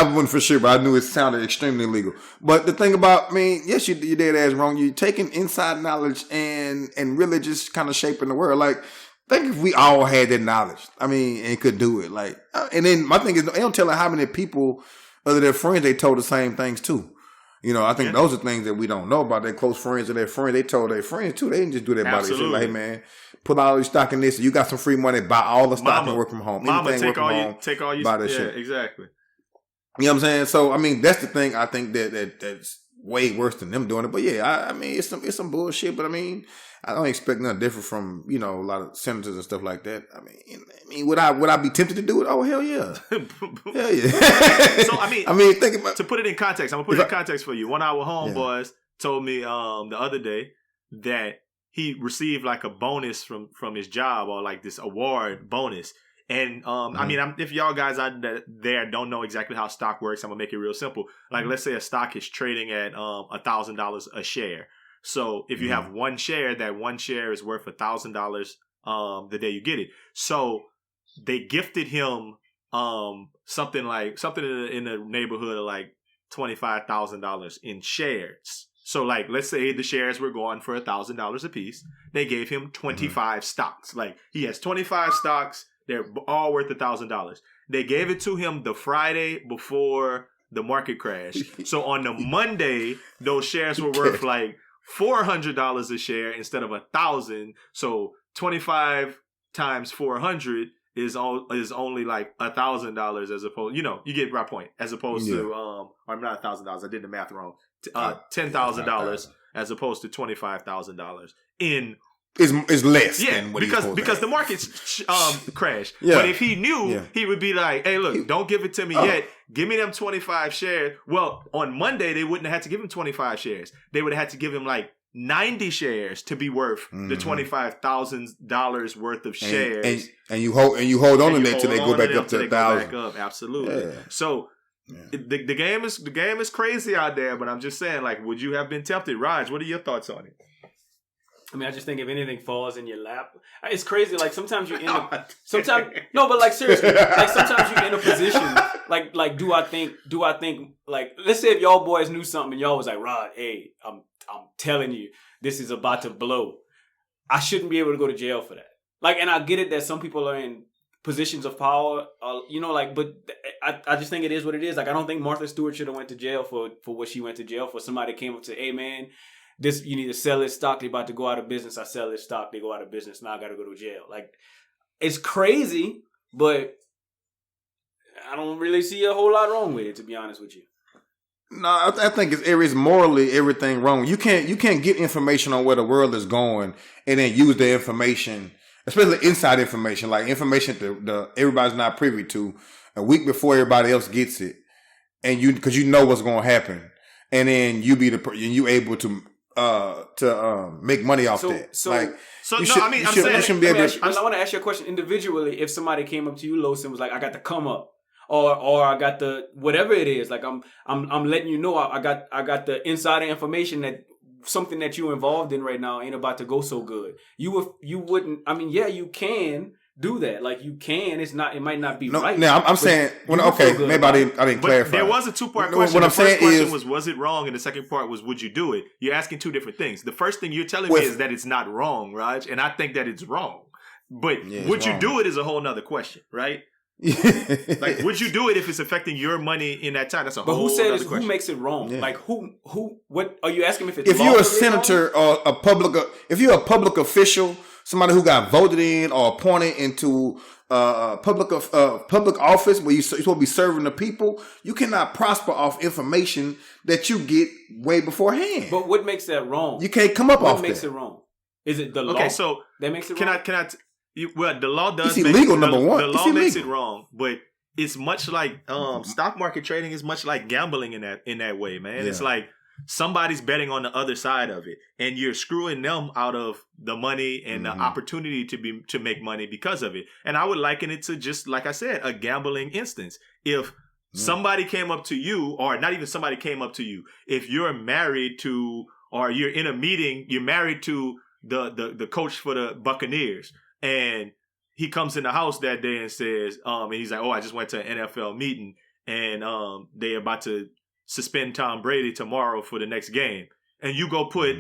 wasn't for sure, but I knew it sounded extremely illegal. But the thing about, yes, you're dead ass wrong. You're taking inside knowledge and really just kind of shaping the world. Like, think if we all had that knowledge, and could do it. Like, and then my thing is, they don't tell how many people, other than friends, they told the same things too. I think those are things that we don't know about. Their close friends or their friends, they told their friends too. They didn't just do that by themselves. Like, hey man, put all your stock in this. You got some free money, buy all the stock and work from home. Mama, take all your buy that shit. Exactly. You know what I'm saying? So that's the thing. I think that's way worse than them doing it. But yeah, it's some bullshit. But I don't expect nothing different from a lot of senators and stuff like that. Would I be tempted to do it? Oh hell yeah, hell yeah. So think about, to put it in context. I'm gonna put it in context for you. One of our homeboys told me the other day that he received like a bonus from his job, or like this award bonus. And if y'all guys out there don't know exactly how stock works, I'm gonna make it real simple. Like, let's say a stock is trading at $1,000 a share. So if you have one share, that one share is worth $1,000 the day you get it. So they gifted him something in the neighborhood of like $25,000 in shares. So like, let's say the shares were going for $1,000 a piece. They gave him 25 stocks. Like, he has 25 stocks. They're all worth $1,000. They gave it to him the Friday before the market crash. So on the Monday, those shares were worth like $400 a share instead of $1,000. So 25 times 400 is only like $1,000 as opposed, you get my point. As opposed to or not $1,000. I did the math wrong. $10,000 as opposed to $25,000 in. Is less than what because the markets crashed. Yeah. But if he knew, he would be like, "Hey, look, don't give it to me yet. Give me them 25 shares." Well, on Monday they wouldn't have had to give him 25 shares. They would have had to give him like 90 shares to be worth the $25,000 worth of shares. And you hold on to that till they go back up to 1,000. Absolutely. Yeah. So. Yeah. The game is crazy out there, but I'm just saying, like, would you have been tempted? Raj, what are your thoughts on it? I just think if anything falls in your lap, it's crazy. Like, sometimes you end up, but like, seriously, like, sometimes you're in a position, like, do I think, like, let's say if y'all boys knew something and y'all was like, Rod, hey, I'm telling you, this is about to blow. I shouldn't be able to go to jail for that. Like, and I get it that some people are in positions of power, but I just think it is what it is. Like, I don't think Martha Stewart should have went to jail for what she went to jail for. Somebody came up to, hey man, you need to sell this stock. They about to go out of business. I sell this stock. They go out of business. Now I got to go to jail. Like, it's crazy, but I don't really see a whole lot wrong with it, to be honest with you. No, I think it's morally everything wrong. You can't get information on where the world is going and then use the information, especially inside information, like information that everybody's not privy to, a week before everybody else gets it, and because you know what's going to happen, and then you able to make money off that. I want to ask you a question individually. If somebody came up to you, Los, and was like, "I got the come up," or I got the whatever it is, like I'm letting you know I got the insider information that something that you're involved in right now ain't about to go so good. You wouldn't. You can do that. Like, you can. It might not be right. Now I'm saying, maybe I didn't clarify. There was a 2-part question. What I'm saying is, was it wrong? And the second part was, would you do it? You're asking two different things. The first thing you're telling me is that it's not wrong, Raj, and I think that it's wrong. But would you do it is a whole nother question, right? Like, would you do it if it's affecting your money in that time? That's a whole other question. Who makes it wrong? Yeah. Like, what are you asking me if it's if you're a senator or if you're a public official, somebody who got voted in or appointed into public office where you're supposed to be serving the people, you cannot prosper off information that you get way beforehand. But what makes that wrong? You can't come up off that. What makes it wrong? Is it the law? Okay, so that makes it wrong? The law does. It's illegal, number one. The law makes it wrong, but it's much like stock market trading is much like gambling in that way, man. Yeah. It's like somebody's betting on the other side of it, and you're screwing them out of the money and the opportunity to make money because of it. And I would liken it to, just like I said, a gambling instance. If somebody came up to you, or not even somebody came up to you, if you're married to, or you're in a meeting, you're married to the coach for the Buccaneers, and he comes in the house that day and says, and he's like, oh, I just went to an NFL meeting, and they're about to suspend Tom Brady tomorrow for the next game. And you go put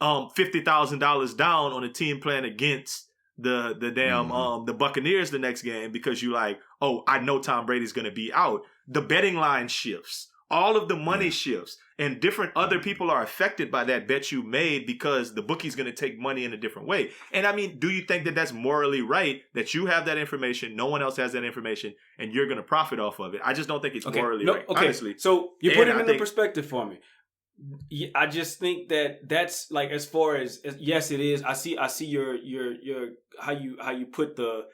$50,000 down on a team playing against the Buccaneers the next game because you like, oh, I know Tom Brady's going to be out. The betting line shifts. All of the money shifts. And different other people are affected by that bet you made because the bookie's going to take money in a different way. And I mean, do you think that that's morally right that you have that information, no one else has that information, and you're going to profit off of it? I just don't think it's morally right, honestly. So you put it in perspective for me. I just think that's like, as far as yes, it is. I see your how you put the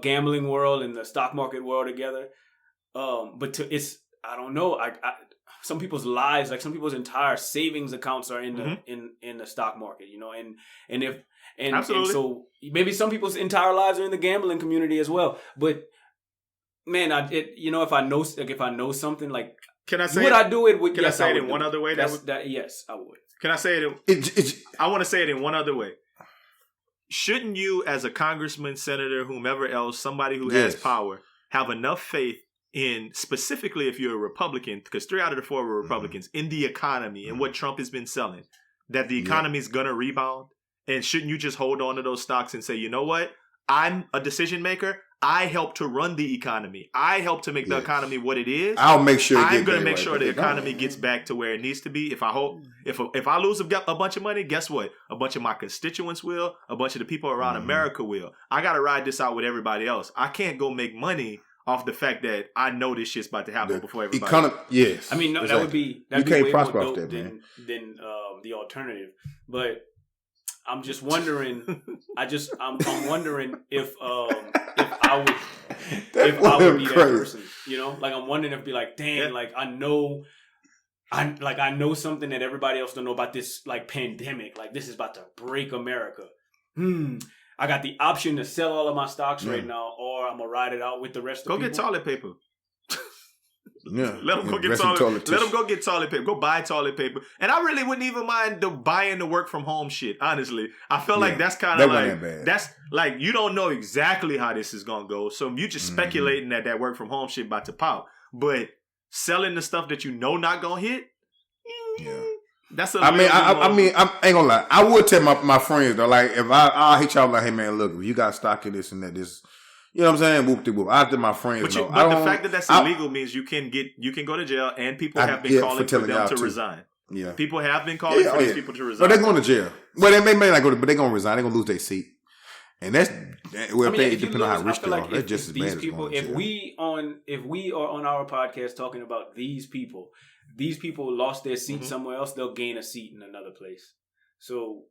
gambling world and the stock market world together. But it's, I don't know. I some people's lives, like some people's entire savings accounts are in the stock market, you know, and so maybe some people's entire lives are in the gambling community as well. But man, if I know something, like, can I say would I do it? Can I say it in one other way? Yes, I would. Can I say it? I want to say it in one other way. Shouldn't you, as a congressman, senator, whomever else, somebody who has power, have enough faith in, specifically if you're a Republican, because 3 out of the 4 were Republicans, in the economy and what Trump has been selling, that the economy is going to rebound? And shouldn't you just hold on to those stocks and say, you know what? I'm a decision maker. I help to run the economy. I help to make the economy what it is. I'll make sure. I'm going to make sure the economy gets back to where it needs to be. If I lose a bunch of money, guess what? A bunch of my constituents will. A bunch of the people around America will. I got to ride this out with everybody else. I can't go make money off the fact that I know this shit's about to happen before everybody. Yes. I mean, no, that would be way more dope than the alternative. But I'm just wondering. I'm wondering if I would be that person. You know, like, I'm wondering if be like, dang, like I know something that everybody else don't know about this, like, pandemic. Like, this is about to break America. I got the option to sell all of my stocks right now, or I'm gonna ride it out with the rest of the people. Go get toilet paper. Yeah, let them go get toilet. Let them go get toilet paper. Go buy toilet paper. And I really wouldn't even mind buying the work from home shit. Honestly, I feel like that's kind of like that's like, you don't know exactly how this is gonna go, so you just speculating that work from home shit about to pop. But selling the stuff that you know not gonna hit, that's I ain't gonna lie. I would tell my friends though, like, if I hit y'all, like, hey man, look, if you got stock in this and that, this. You know what I'm saying? Whoop de whoop. I tell my friends. But the fact that that's illegal means you can go to jail, and people have been calling for them to resign. Yeah, people have been calling for these people to resign. But they're going to jail. Well, they may not go, but they're going to resign. They're going to lose their seat, and that's depending on how rich they are. That's just as bad as going to jail. If we are on our podcast talking about these people lost their seat somewhere else, they'll gain a seat in another place. So.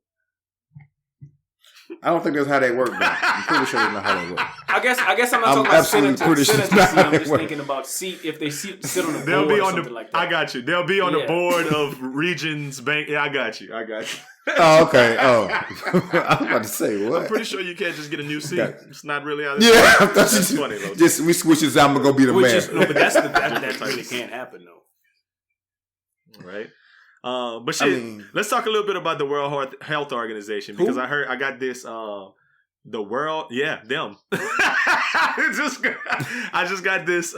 I don't think that's how they work, but I'm pretty sure that's not how they work. I guess I'm not talking about senators. I'm just thinking about seat, if they sit on the board or something like that. I got you. They'll be on the board of Regions Bank. Yeah, I got you. Oh, okay. Oh. I was about to say, what? I'm pretty sure you can't just get a new seat. It's not really how this works. That's funny, though. Just, we switch this out, I'm going to go be the mayor. No, but that really can't happen, though. Right? But shit, let's talk a little bit about the World Health Organization, because I got this them. I just got this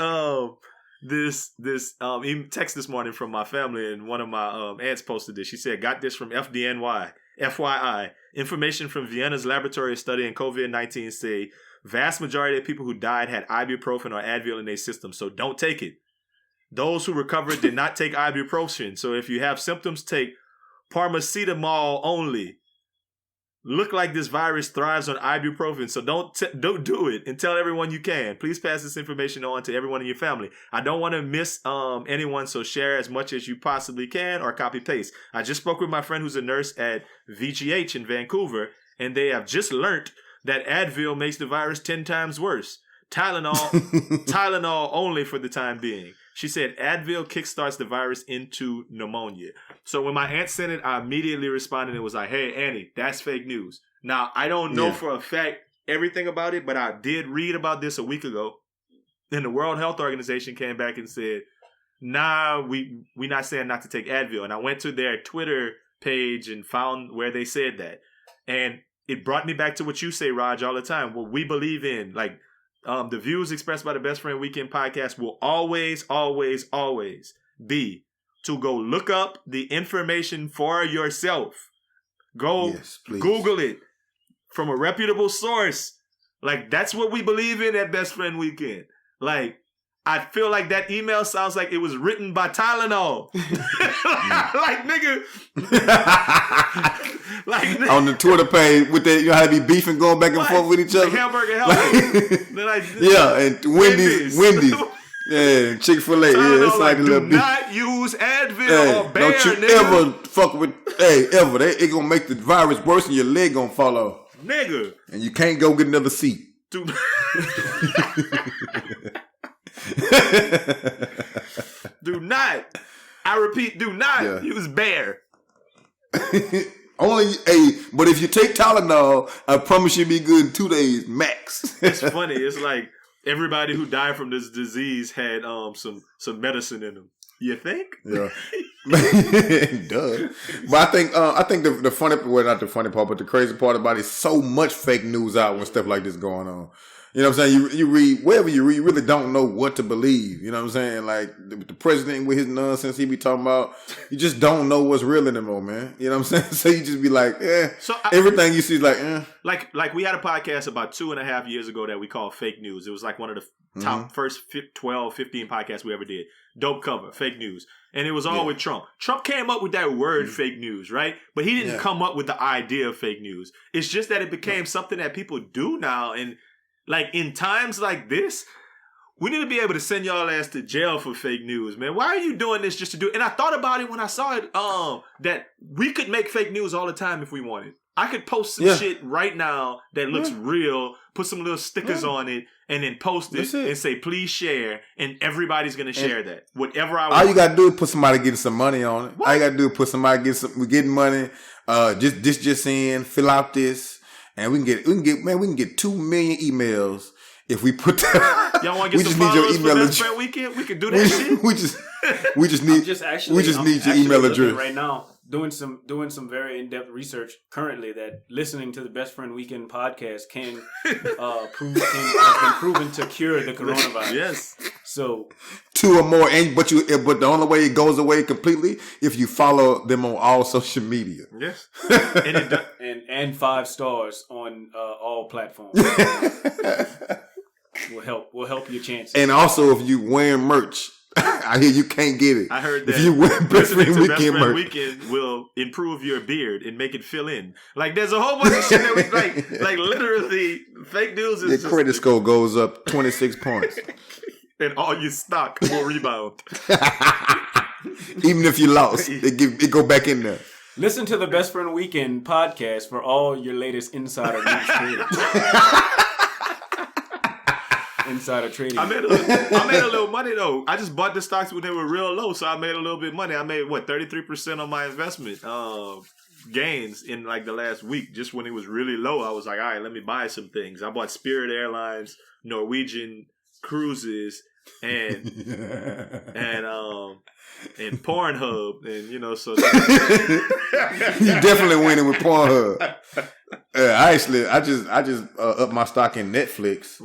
text this morning from my family, and one of my aunts posted this. She said, got this from FYI. Information from Vienna's laboratory studying COVID-19 say vast majority of people who died had ibuprofen or Advil in their system, so don't take it. Those who recovered did not take ibuprofen. So if you have symptoms, take paracetamol only. Look like this virus thrives on ibuprofen, so don't do it, and tell everyone you can. Please pass this information on to everyone in your family. I don't want to miss anyone, so share as much as you possibly can or copy paste. I just spoke with my friend who's a nurse at VGH in Vancouver, and they have just learned that Advil makes the virus 10 times worse. Tylenol only for the time being. She said Advil kickstarts the virus into pneumonia. So when my aunt sent it, I immediately responded and was like, hey, Annie, that's fake news. Now, I don't know for a fact everything about it, but I did read about this a week ago. And the World Health Organization came back and said, nah, we not saying not to take Advil. And I went to their Twitter page and found where they said that. And it brought me back to what you say, Raj, all the time. What we believe in, like the views expressed by the Best Friend Weekend podcast will always, always, always be to go look up the information for yourself. Go Google it from a reputable source. Like, that's what we believe in at Best Friend Weekend. Like, I feel like that email sounds like it was written by Tylenol. Like, nigga. Like, nigga. On the Twitter page with that, you know how they be beefing going back and forth with each other. Like Hamburger Helper. Yeah, and Wendy's. Yeah, Chick-fil-A. Yeah, it's like a little do not use Advil or Bear, don't you ever fuck with, ever. It gonna make the virus worse and your leg gonna fall off. Nigga. And you can't go get another seat. Do not. I repeat, do not use Bear. Only but if you take Tylenol, I promise you'll be good in 2 days max. It's funny. It's like everybody who died from this disease had some medicine in them. You think? Yeah. Duh. But I think the funny, well, not the funny part, but the crazy part about it is so much fake news out when stuff like this going on. You know what I'm saying? You read, wherever you read, you really don't know what to believe. You know what I'm saying? Like, the president with his nonsense he be talking about, you just don't know what's real anymore, man. You know what I'm saying? So you just be like, everything you see is like, Like, we had a podcast about 2.5 years ago that we called Fake News. It was like one of the top first 12, 15 podcasts we ever did. Dope cover, fake news. And it was all with Trump. Trump came up with that word fake news, right? But he didn't come up with the idea of fake news. It's just that it became something that people do now. And like, in times like this, we need to be able to send y'all ass to jail for fake news, man. Why are you doing this just to do it? And I thought about it when I saw it, that we could make fake news all the time if we wanted. I could post some shit right now that looks real, put some little stickers on it, and then post it and say, please share, and everybody's going to share that. Whatever I want. All you got to do is put somebody getting some money on it. What? All you got to do is put somebody getting money, just in, fill out this, and we can get 2 million emails if we put that. Y'all want to get some followers for Best Friend Weekend? We can do that shit. We just need your email address right now. Doing some very in-depth research currently that listening to the Best Friend Weekend podcast has been proven to cure the coronavirus. Yes. So 2 or more, but the only way it goes away completely if you follow them on all social media. Yes. and 5 stars on all platforms. will help your chances. And also, if you wearing merch, I hear you can't get it. I heard that. If you wear Best Friend Weekend merch, Weekend will improve your beard and make it fill in. Like, there's a whole bunch of shit that we like literally fake news is your credit score goes up 26 points, and all your stock will rebound. Even if you lost, it go back in there. Listen to the Best Friend Weekend podcast for all your latest insider news trading. Insider trading. I made a little money though. I just bought the stocks when they were real low, so I made a little bit of money. I made 33% on my investment gains in like the last week. Just when it was really low, I was like, all right, let me buy some things. I bought Spirit Airlines, Norwegian Cruises, and Pornhub, and so you definitely winning with Pornhub. I just upped my stock in Netflix.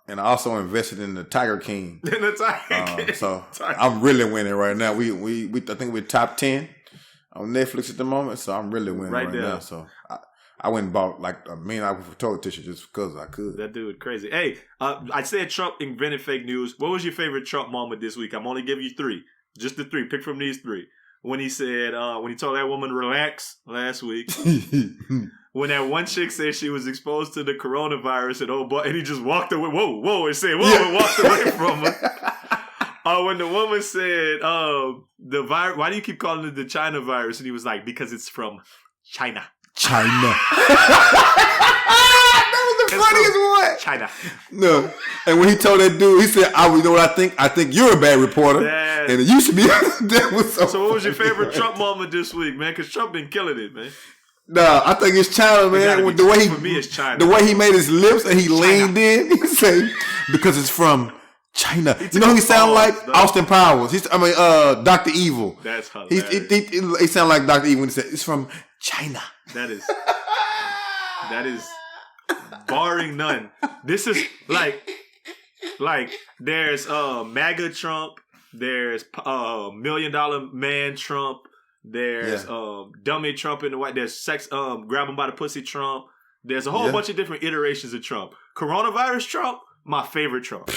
And I also invested in the Tiger King. So I'm really winning right now. We I think we're top 10 on Netflix at the moment. So I'm really winning right now. So I went and bought like $1 million worth of toilet tissue just because I could. That dude crazy. Hey, I said Trump invented fake news. What was your favorite Trump moment this week? I'm only giving you 3. Just the 3. Pick from these 3. When he said, when he told that woman relax last week. When that one chick said she was exposed to the coronavirus and he just walked away. Whoa, and said, and walked away from her. When the woman said, the virus, why do you keep calling it the China virus? And he was like, because it's from China. China. funniest one. China. No. And when he told that dude, he said, you know what I think? I think you're a bad reporter. Yeah. And it used to be that was So what was your favorite Trump moment this week, man? Because Trump been killing it, man. Nah, I think it's China, man. Be, the way for me, it's China. The way he made his lips and he leaned in, he said, because it's from China. You know who he sound like? Though. Austin Powers. Dr. Evil. That's hilarious. He sound like Dr. Evil when he said, it's from China. That is barring none. This is like there's MAGA Trump, there's $1 million man Trump, there's dummy Trump in the white, there's sex grab him by the pussy Trump. There's a whole bunch of different iterations of Trump. Coronavirus Trump, my favorite Trump.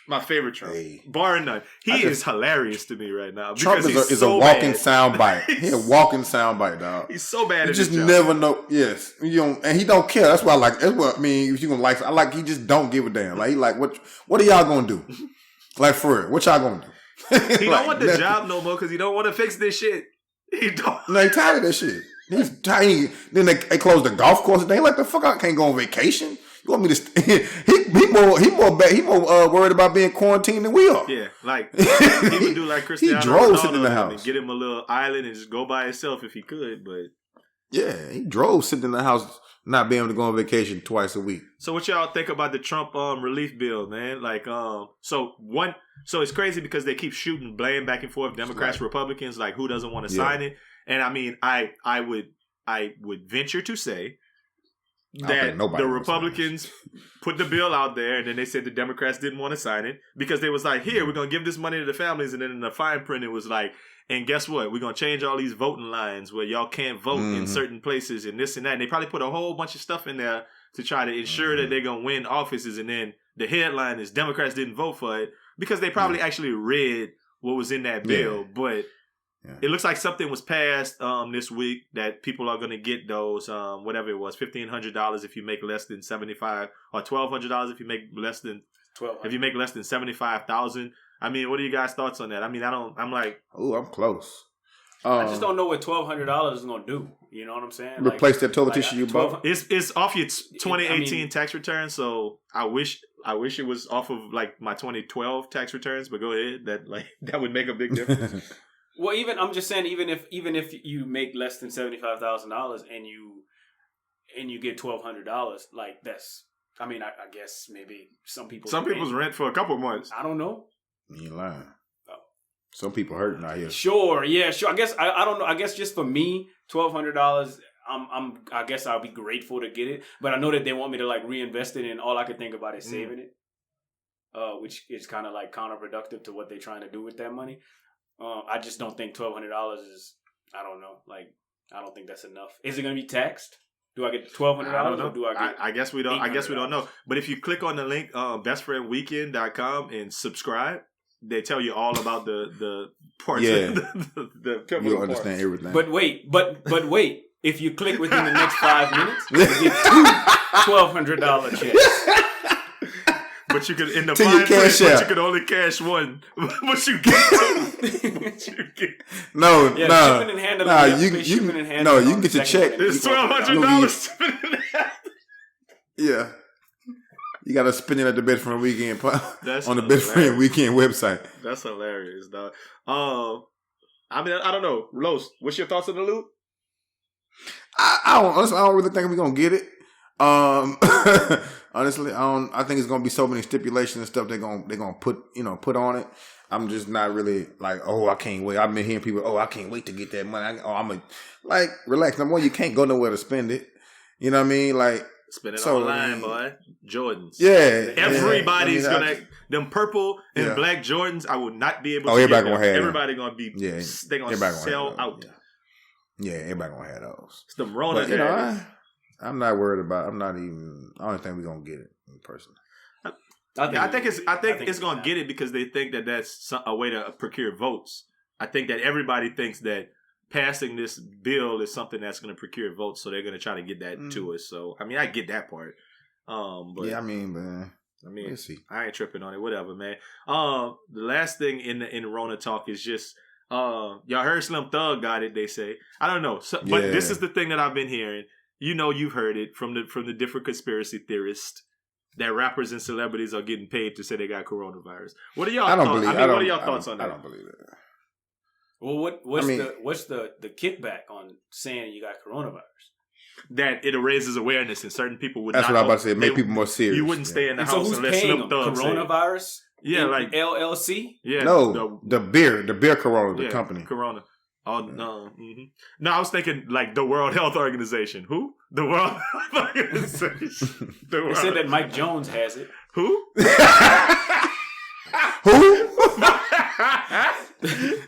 My favorite Trump. Hey. Barring none. He is hilarious to me right now. Trump is a walking soundbite. He's a walking soundbite, dog. He's so bad at his job. You just never know. Yes. And he don't care. That's what I like. That's what I mean. If you gonna like, I like he just don't give a damn. Like, he like, what are y'all gonna do? Like, for real. What y'all gonna do? He don't want the job no more because he don't want to fix this shit. He don't. No, he tired of that shit. He's tired. Then they closed the golf course. They like, the fuck, I can't go on vacation. You want me to? He more worried about being quarantined than we are. Yeah, like he would do like Cristiano he drove Ronaldo sitting in the house and get him a little island and just go by himself if he could. But yeah, he drove sitting in the house, not being able to go on vacation twice a week. So what y'all think about the Trump relief bill, man? Like so it's crazy because they keep shooting blame back and forth, Democrats, Republicans, like who doesn't want to sign it? And I mean, I would venture to say that the Republicans put the bill out there, and then they said the Democrats didn't want to sign it because they was like, here, we're going to give this money to the families, and then in the fine print, it was like, and guess what? We're going to change all these voting lines where y'all can't vote in certain places and this and that. And they probably put a whole bunch of stuff in there to try to ensure that they're going to win offices, and then the headline is Democrats didn't vote for it because they probably actually read what was in that bill, but... Yeah. It looks like something was passed this week that people are going to get those, whatever it was, $1,500 if you make less than 75, or $1,200 if you make less than 12. If you make less than 75,000. I mean, what are you guys' thoughts on that? I mean, I'm like, oh, I'm close. I just don't know what $1,200 is going to do. You know what I'm saying? Replace that toilet tissue you bought. It's off your 2018 tax return, so I wish it was off of like my 2012 tax returns. But go ahead, that would make a big difference. Well, I'm just saying, even if you make less than $75,000 and you get $1,200, like that's, I mean, I guess maybe some people's rent for a couple of months. I don't know. You ain't lying. Oh. Some people hurting out here. Sure, yeah, sure. I guess I don't know. I guess just for me, $1,200. I guess I'll be grateful to get it, but I know that they want me to like reinvest it, and all I could think about is saving it, which is kind of like counterproductive to what they're trying to do with that money. I just don't think $1,200 is. I don't know. Like, I don't think that's enough. Is it going to be taxed? Do I get $1,200 or do I get? I guess we don't. I guess we don't know. But if you click on the link, bestfriendweekend.com and subscribe, they tell you all about the parts. Yeah, the you'll understand everything. But wait. If you click within the next 5 minutes, you get two $1,200 checks. But you could in the fine print, but you could only cash one. What you get? No, shipping and handling. You can get your check. It's $1,200. Yeah, you got to spend it at the Best Friend Weekend on the Best Friend Weekend website. That's hilarious, dog. I mean, I don't know, Los. What's your thoughts on the loot? I don't really think we're gonna get it. Honestly, I think it's gonna be so many stipulations and stuff they're gonna put on it. I'm just not really like, I can't wait. I've been hearing people, I can't wait to get that money. Relax. Number one, you can't go nowhere to spend it. You know what I mean? Like, spend it online, boy. Jordans. Yeah. Everybody's them purple and black Jordans. I will not be able to. Everybody gonna have. Everybody gonna be. Yeah. They gonna sell out. Yeah, everybody gonna have those. It's the Rona. I'm not worried about. I don't think we're gonna get it personally. I think it's gonna get it because they think that that's a way to procure votes. I think that everybody thinks that passing this bill is something that's going to procure votes, so they're going to try to get that to us. So I mean, I get that part. But yeah, man. We'll see. I ain't tripping on it. Whatever, man. The last thing in Rona talk is just y'all heard Slim Thug got it. They say I don't know, but this is the thing that I've been hearing. You know, you've heard it from the different conspiracy theorists. that rappers and celebrities are getting paid to say they got coronavirus. What are y'all I don't thoughts? believe. What are y'all thoughts on that? I don't believe that. Well, what's the kickback on saying you got coronavirus? That it raises awareness and certain people would. That's not what I'm about to say. Make people more serious. You wouldn't stay in the And house so who's unless paying Snoop them? Dogg said it. Coronavirus? Yeah, like LLC? yeah. No, the beer Corona, the company. Corona. Oh no. Mm-hmm. No, I was thinking like the World Health Organization. Who? The World Health Organization. They said that Mike Jones has it. Who? Who?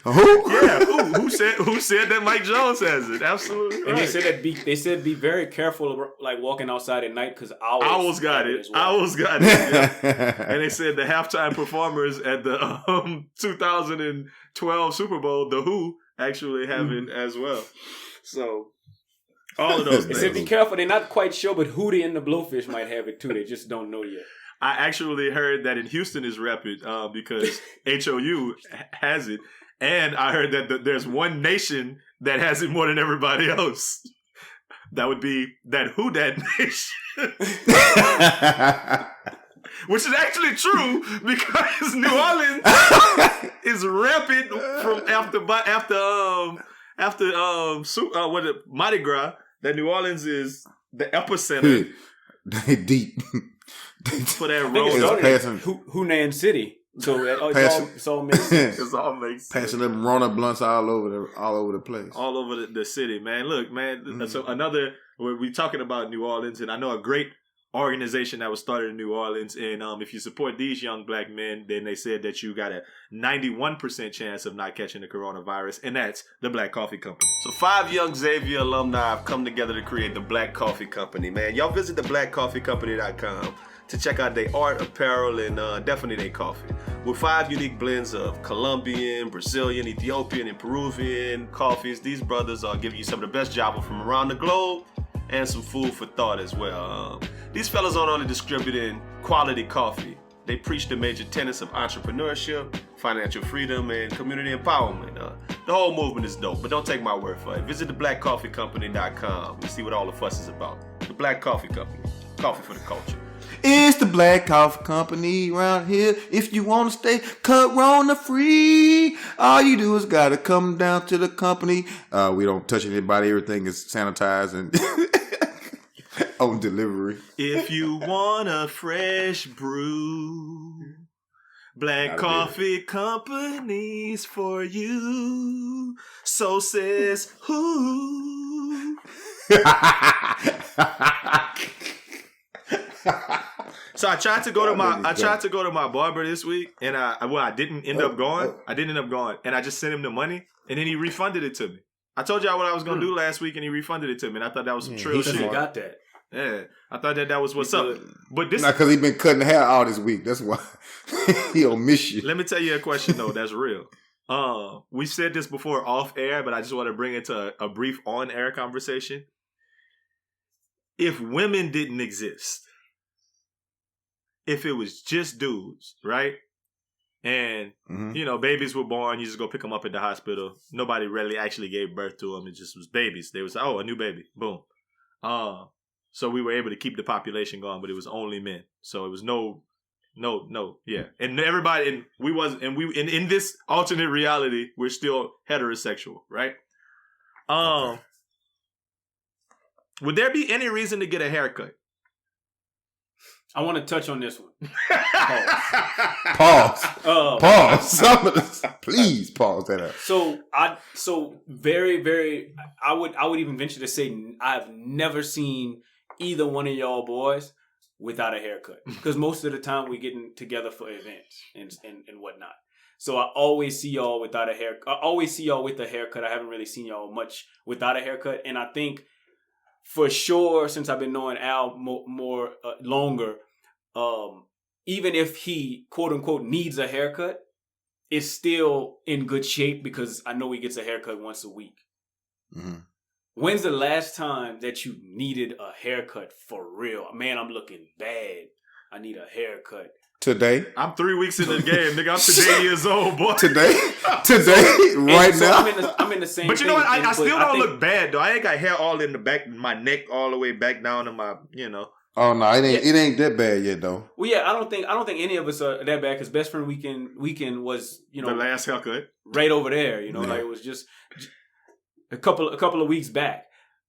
Who? Yeah, who said that Mike Jones has it? Absolutely. And right. they said be very careful of, like walking outside at night because Owls got it. as well. Owls got it. Yeah. And they said the halftime performers at the 2012 Super Bowl, the Who, actually have it as well. So all of those They things. said be careful. They're not quite sure, but Hootie and the Blowfish might have it too. They just don't know yet. I actually heard that in Houston is rapid because HOU has it. And I heard that there's one nation that has it more than everybody else. That would be that Who Dat Nation. Which is actually true because New Orleans is rampant from after Mardi Gras. That New Orleans is the epicenter They deep. for that I think it road. started passing- Hunan City. So it all makes sense. It's all makes sense. Passing them Rona blunts all over the place. All over the city, man. Look, man. So we're talking about New Orleans, and I know a great organization that was started in New Orleans. And if you support these young black men, then they said that you got a 91% chance of not catching the coronavirus, and that's the Black Coffee Company. So 5 young Xavier alumni have come together to create the Black Coffee Company, man. Y'all visit the blackcoffeecompany.com to check out their art, apparel, and definitely their coffee. With 5 unique blends of Colombian, Brazilian, Ethiopian, and Peruvian coffees, these brothers are giving you some of the best Java from around the globe and some food for thought as well. These fellas aren't only distributing quality coffee, they preach the major tenets of entrepreneurship, financial freedom, and community empowerment. The whole movement is dope, but don't take my word for it. Visit theblackcoffeecompany.com and see what all the fuss is about. The Black Coffee Company. Coffee for the culture. It's the Black Coffee Company around here. If you want to stay Corona free, all you do is gotta come down to the company. We don't touch anybody. Everything is sanitized and on delivery. If you want a fresh brew, Black Coffee Company's for you. So says who? So I tried to go to my barber this week, and I didn't end up going. I didn't end up going, and I just sent him the money, and then he refunded it to me. I told y'all what I was gonna do last week, and he refunded it to me, and I thought that was some trill shit. He got that. Yeah, I thought that was what's up. But this, not because he been cutting hair all this week. That's why he'll miss you. Let me tell you a question though. That's real. We said this before off air, but I just want to bring it to a brief on air conversation. If women didn't exist, if it was just dudes, right? And, babies were born. You just go pick them up at the hospital. Nobody really actually gave birth to them. It just was babies. They was, a new baby. Boom. So we were able to keep the population going, but it was only men. So it was no, yeah. And everybody, and we wasn't, and we, in this alternate reality, we're still heterosexual, right? Would there be any reason to get a haircut? I want to touch on this one. Pause. Pause. Please pause that up. So very, very. I would even venture to say I've never seen either one of y'all boys without a haircut, because most of the time we getting together for events and whatnot. So I always see y'all without a haircut. I always see y'all with a haircut. I haven't really seen y'all much without a haircut, and I think, for sure, since I've been knowing Al more longer, even if he quote unquote needs a haircut, it's still in good shape because I know he gets a haircut once a week. Mm-hmm. When's the last time that you needed a haircut for real? Man, I'm looking bad. I need a haircut. Today. I'm 3 weeks in the game, nigga. I'm today years old, boy. Today, right now. I'm in the same. But you know what? I still don't think, look bad though. I ain't got hair all in the back, my neck all the way back down to my, Oh no, it ain't that bad yet though. Well, yeah, I don't think any of us are that bad because Best Friend Weekend was the last haircut right over there. Like it was just a couple of weeks back.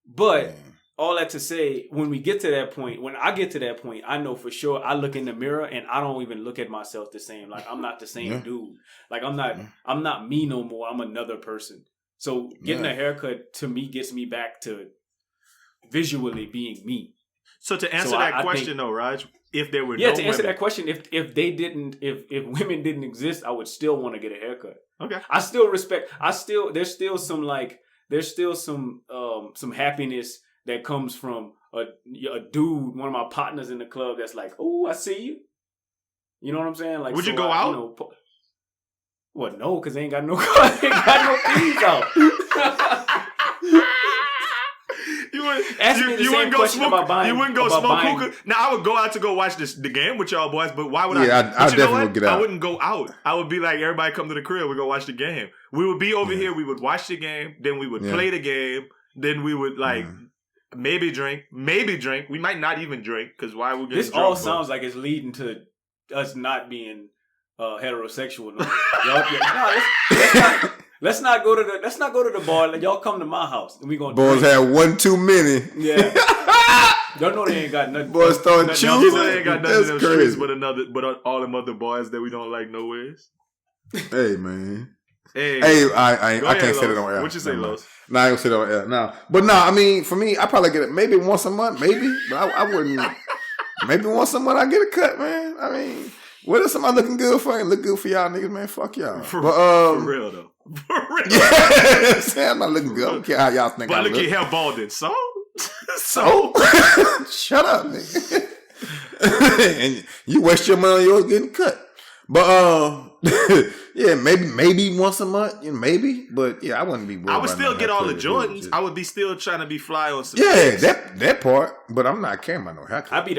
But all that to say, when we get to that point, when I get to that point, I know for sure I look in the mirror and I don't even look at myself the same. Like I'm not the same dude. Like I'm not me no more. I'm another person. So getting a haircut to me gets me back to visually being me. So to answer that question though, Raj, if there were to answer that question, if women didn't exist, I would still want to get a haircut. Okay. I still respect. There's still some happiness that comes from a dude, one of my partners in the club that's like, oh, I see you. You know what I'm saying? Like, would you go out? Well, no, because they ain't got no fees out. You wouldn't go smoke hookah. Now I would go out to go watch the game with y'all boys, but why would I? Yeah, I definitely would get out. I wouldn't go out. I would be like, everybody come to the crib. We go watch the game. We would be over here. We would watch the game. Then we would play the game. Then we would maybe drink. We might not even drink because why would this all sounds like it's leading to us not being heterosexual. Let's not go to the bar. Y'all come to my house and we gonna boys drink. Have one too many. Yeah. Y'all know they ain't got nothing. Boys throwing choosing. They ain't got nothing in them streets but all them other boys that we don't like no ways. Hey man. Hey, I can't say that on air. What you say, Los? No, I ain't gonna say that on air. No. But no, I mean, for me, I probably get it maybe once a month, maybe. But I wouldn't. Maybe once a month I get a cut, man. I mean, what if somebody looking good for you? Look good for y'all niggas, man. Fuck y'all. For real, though. For real. Yeah. Say I'm not looking good. I don't care how y'all think I look. But look at hair balding. So? Shut up, nigga. And you waste your money on yours getting cut. But yeah, maybe once a month, maybe. But yeah, I wouldn't be. I would still get all the Jordans. I would be still trying to be fly on some. Yeah, that part. But I'm not caring about no haircut. I'd be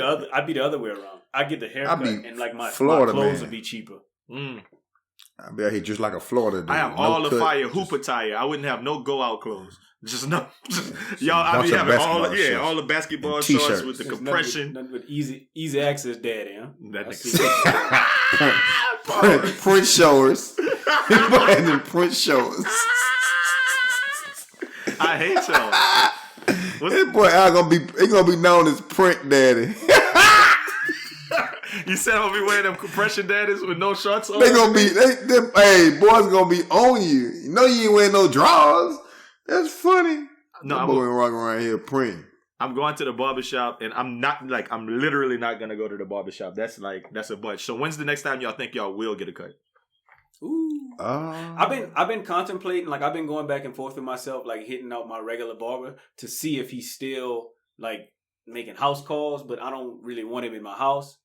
the other way around. I get the haircut and like my clothes would be cheaper. I'd be out here just like a Florida dude. I have all the fire hoop attire. I wouldn't have no go out clothes. Y'all. I'd be having all the basketball shorts with the compression. Nothing with easy access, daddy. Huh? Print showers. And print showers. I hate y'all. This boy Al gonna be known as Print Daddy. You said I'm gonna be wearing them compression daddies with no shorts on? Boys gonna be on you. You know you ain't wearing no drawers. That's funny. No, I'm going walking around here praying. I'm going to the barbershop and I'm literally not gonna go to the barbershop. That's a bunch. So when's the next time y'all think y'all will get a cut? Ooh. I've been contemplating, like I've been going back and forth with myself, like hitting out my regular barber to see if he's still like making house calls, but I don't really want him in my house.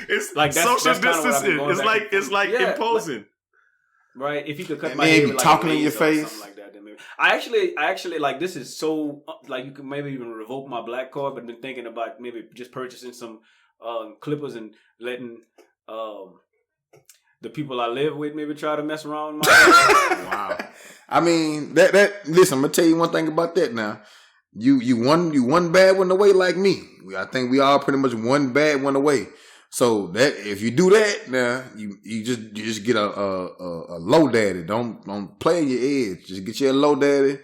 It's like social distancing. It's like imposing. Right? If he could cut my hair with like talking in your face, something like that. Then maybe. I actually like this is so like you could maybe even revoke my black card, but I've been thinking about maybe just purchasing some clippers and letting the people I live with maybe try to mess around with my hair. Wow. I mean that listen, I'm gonna tell you one thing about that now. You one bad one away like me. I think we all pretty much one bad one away. So that if you do that, now you just get a low daddy. Don't play on your edge. Just get you a low daddy.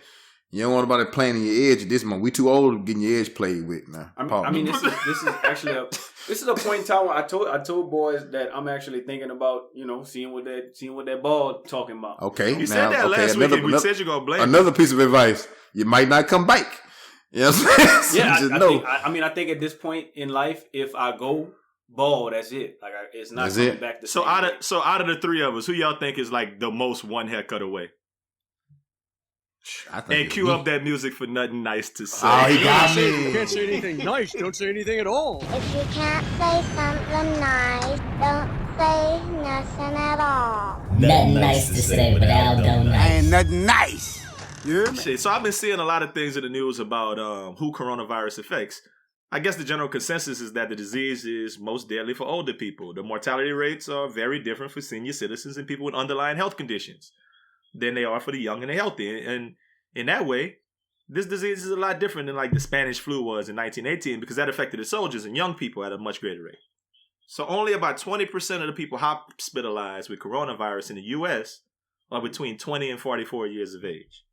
You don't want nobody playing on your edge at this moment. We too old to getting your edge played with now. I mean this is actually this is a point in time where I told boys that I'm actually thinking about, seeing what that ball talking about. Okay. You said that last week and we said you're gonna blame another piece of advice. You might not come back. You know what I'm saying? Yeah, I think at this point in life, if I go bald, that's it. Like it's not coming back to so out of the three of us, who y'all think is like the most one haircut away? And cue up that music for Nothin NICE to say. Oh, he got me. If you can't say anything nice, don't say anything at all. If you can't say something nice, don't say nothing at all. Nothing nice to say, but Aldo NICE. Ain't nothing nice. Yeah. Shit, so I've been seeing a lot of things in the news about who coronavirus affects. I guess the general consensus is that the disease is most deadly for older people. The mortality rates are very different for senior citizens and people with underlying health conditions than they are for the young and the healthy. And in that way, this disease is a lot different than like the Spanish flu was in 1918 because that affected the soldiers and young people at a much greater rate. So only about 20% of the people hospitalized with coronavirus in the U.S. are between 20 and 44 years of age.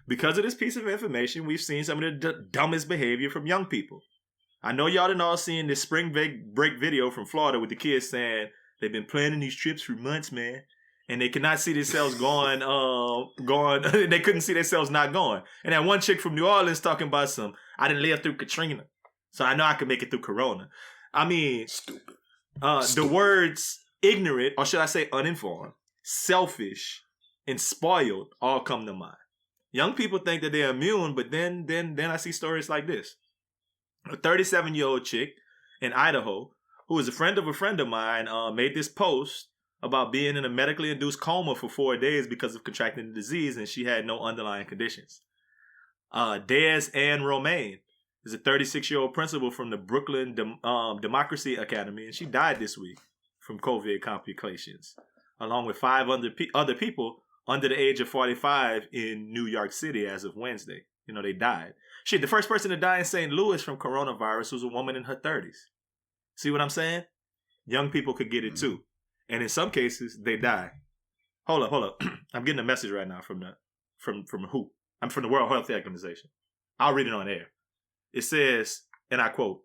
Because of this piece of information, we've seen some of the dumbest behavior from young people. I know y'all done all seen this spring break video from Florida with the kids saying they've been planning these trips for months, man. And they could not see themselves going, they couldn't see themselves not going. And that one chick from New Orleans talking about I didn't live through Katrina, so I know I can make it through Corona. I mean, stupid. The words ignorant, or should I say uninformed, selfish, and spoiled all come to mind. Young people think that they're immune, but then I see stories like this. A 37-year-old chick in Idaho, who is a friend of mine, made this post about being in a medically induced coma for 4 days because of contracting the disease, and she had no underlying conditions. Des Ann Romaine is a 36-year-old principal from the Brooklyn Democracy Academy, and she died this week from COVID complications, along with 5 other people under the age of 45 in New York City as of Wednesday. You know, they died. Shit, the first person to die in St. Louis from coronavirus was a woman in her 30s. See what I'm saying? Young people could get it too. And in some cases, they die. Hold up. I'm getting a message right now from who? I'm from the World Health Organization. I'll read it on air. It says, and I quote,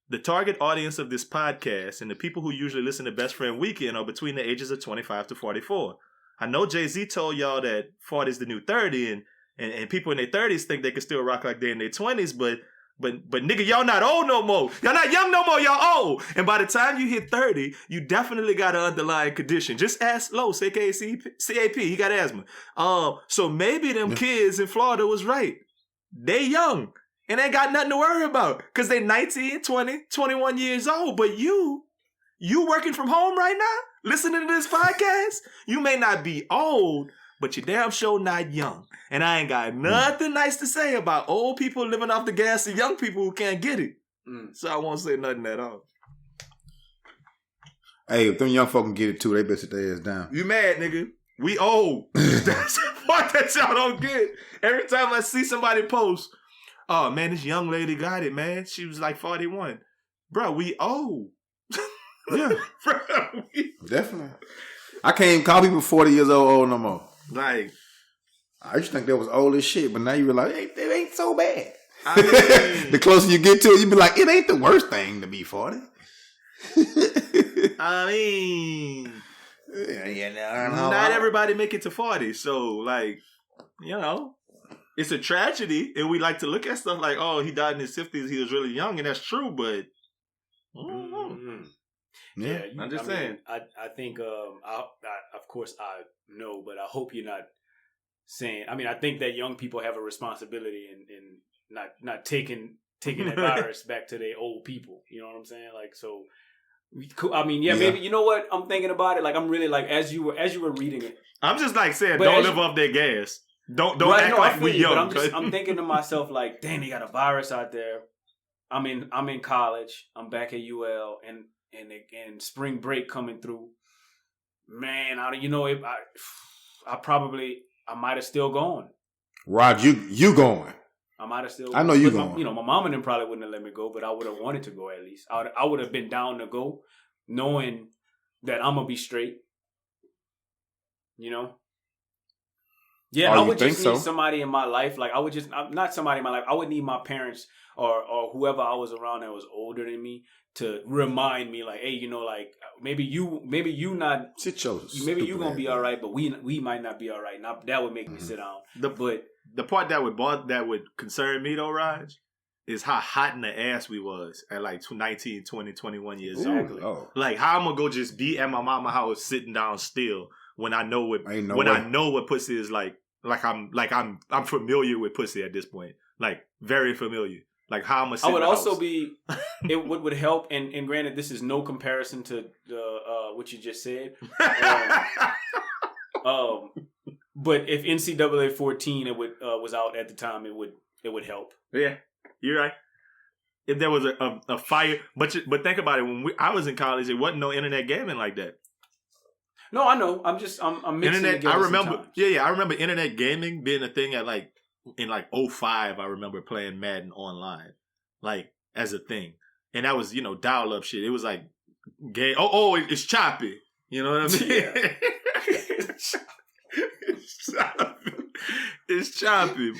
"The target audience of this podcast and the people who usually listen to Best Friend Weekend are between the ages of 25 to 44. I know Jay-Z told y'all that 40 is the new 30, and people in their 30s think they can still rock like they're in their 20s, but nigga, y'all not old no more. Y'all not young no more, y'all old. And by the time you hit 30, you definitely got an underlying condition. Just ask Los, aka C.A.P. He got asthma. So maybe them kids in Florida was right. They young and ain't got nothing to worry about because they 19, 20, 21 years old. But you working from home right now, listening to this podcast, you may not be old, but you damn sure not young. And I ain't got nothing nice to say about old people living off the gas of young people who can't get it. So I won't say nothing at all. Hey, if them young folk can get it too, they better sit their ass down. You mad, nigga? We old. That's the part that y'all don't get. Every time I see somebody post, oh man, this young lady got it, man. She was like 41. Bro, we old. Yeah. Bro, definitely. I can't even call people 40 years old no more. Like, I used to think that was old as shit, but now you realize it ain't so bad. I mean, the closer you get to it, you be like, it ain't the worst thing to be 40. I mean, not everybody make it to 40. So, like, you know, it's a tragedy. And we like to look at stuff like, oh, he died in his 50s. He was really young. And that's true. But, I don't know. Yeah, I'm just saying. I think, of course, I know, but I hope you're not saying. I mean, I think that young people have a responsibility in not taking that virus back to their old people. You know what I'm saying? Like, so. I mean, yeah, maybe. You know what? I'm thinking about it. Like, I'm really like as you were reading it. I'm just like saying, don't live off their gas. Don't act like we young. But I'm thinking to myself like, dang, they got a virus out there. I'm in college. I'm back at UL, and spring break coming through. Man, I might have still gone. Rod, you going? I might have still. I know you going. My mom and them probably wouldn't have let me go, but I would have wanted to go at least. I would have been down to go, knowing that I'm gonna be straight. You know. Yeah, I would just need somebody in my life. Like not somebody in my life. I would need my parents or whoever I was around that was older than me to remind me, like, hey, you know, like maybe you not sit your maybe you gonna be all right, but we might not be all right. Now that would make me sit down. The part that would concern me though, Raj, is how hot in the ass we was at like 19, 20, 21 years old. Oh. Like how I'm gonna go just be at my mama's house sitting down still when I know what I know what pussy is like. I'm familiar with pussy at this point. Like very familiar. Like how I'm gonna sit I would in the also house. be it would help and granted this is no comparison to what you just said. But if NCAA 14 it would was out at the time, it would help. Yeah, you're right. If there was a fire, but think about it. When I was in college, it wasn't no internet gaming like that. No, I know. I'm mixing internet. together I remember. sometimes. Yeah. I remember internet gaming being a thing at like in like 05, I remember playing Madden online, like as a thing. And that was, dial up shit. It was like game. It's choppy. You know what I mean? Yeah. It's choppy.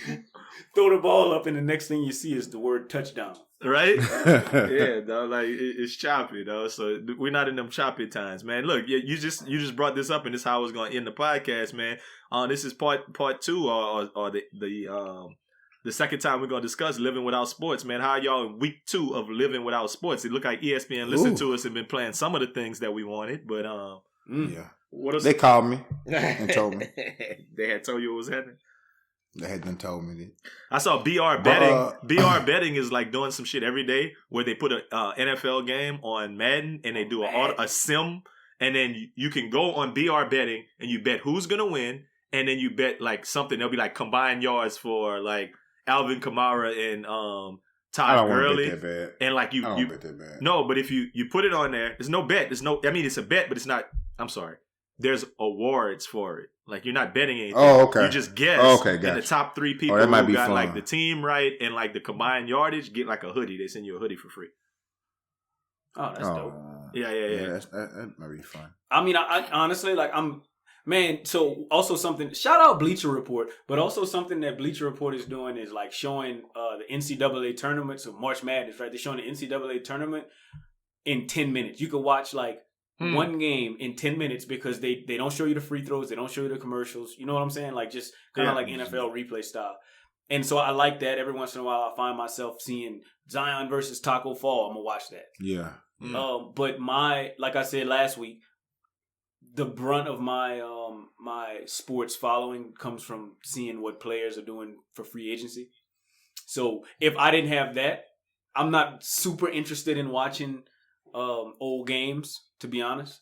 Throw the ball up, and the next thing you see is the word touchdown. Right? Yeah, though. Like it's choppy, though. So we're not in them choppy times, man. Look, you just brought this up, and this is how I was going to end the podcast, man. This is part 2, or the second time we're going to discuss living without sports, man. How y'all in week 2 of living without sports? It looked like ESPN listened to us and been playing some of the things that we wanted, but yeah. What else? They called me and told me. They had told you what was happening? They had done told me that. I saw BR betting. BR betting is like doing some shit every day where they put a NFL game on Madden and they do a sim, and then you can go on BR betting and you bet who's gonna win, and then you bet like something. They'll be like combined yards for like Alvin Kamara and Todd Gurley. Bet that bad. And like you bet that bad. No, but if you put it on there, there's no bet. It's a bet, but it's not. I'm sorry. There's awards for it. Like you're not betting anything. Oh, okay. You just guess. Okay, gotcha. And the top 3 people that might who be got fun. like the team right and like the combined yardage get like a hoodie. They send you a hoodie for free. Oh, that's dope. Yeah. That might be fun. I mean, I honestly, like, so also something, shout out Bleacher Report, but also something that Bleacher Report is doing is like showing the NCAA tournament, so March Madness, right? They're showing the NCAA tournament in 10 minutes. You could watch like one game in 10 minutes because they don't show you the free throws, they don't show you the commercials. You know what I'm saying? Like just kind of like NFL replay style. And so I like that. Every once in a while I find myself seeing Zion versus Taco Fall. I'm going to watch that. Yeah. But like I said last week, the brunt of my my sports following comes from seeing what players are doing for free agency. So if I didn't have that, I'm not super interested in watching old games, to be honest.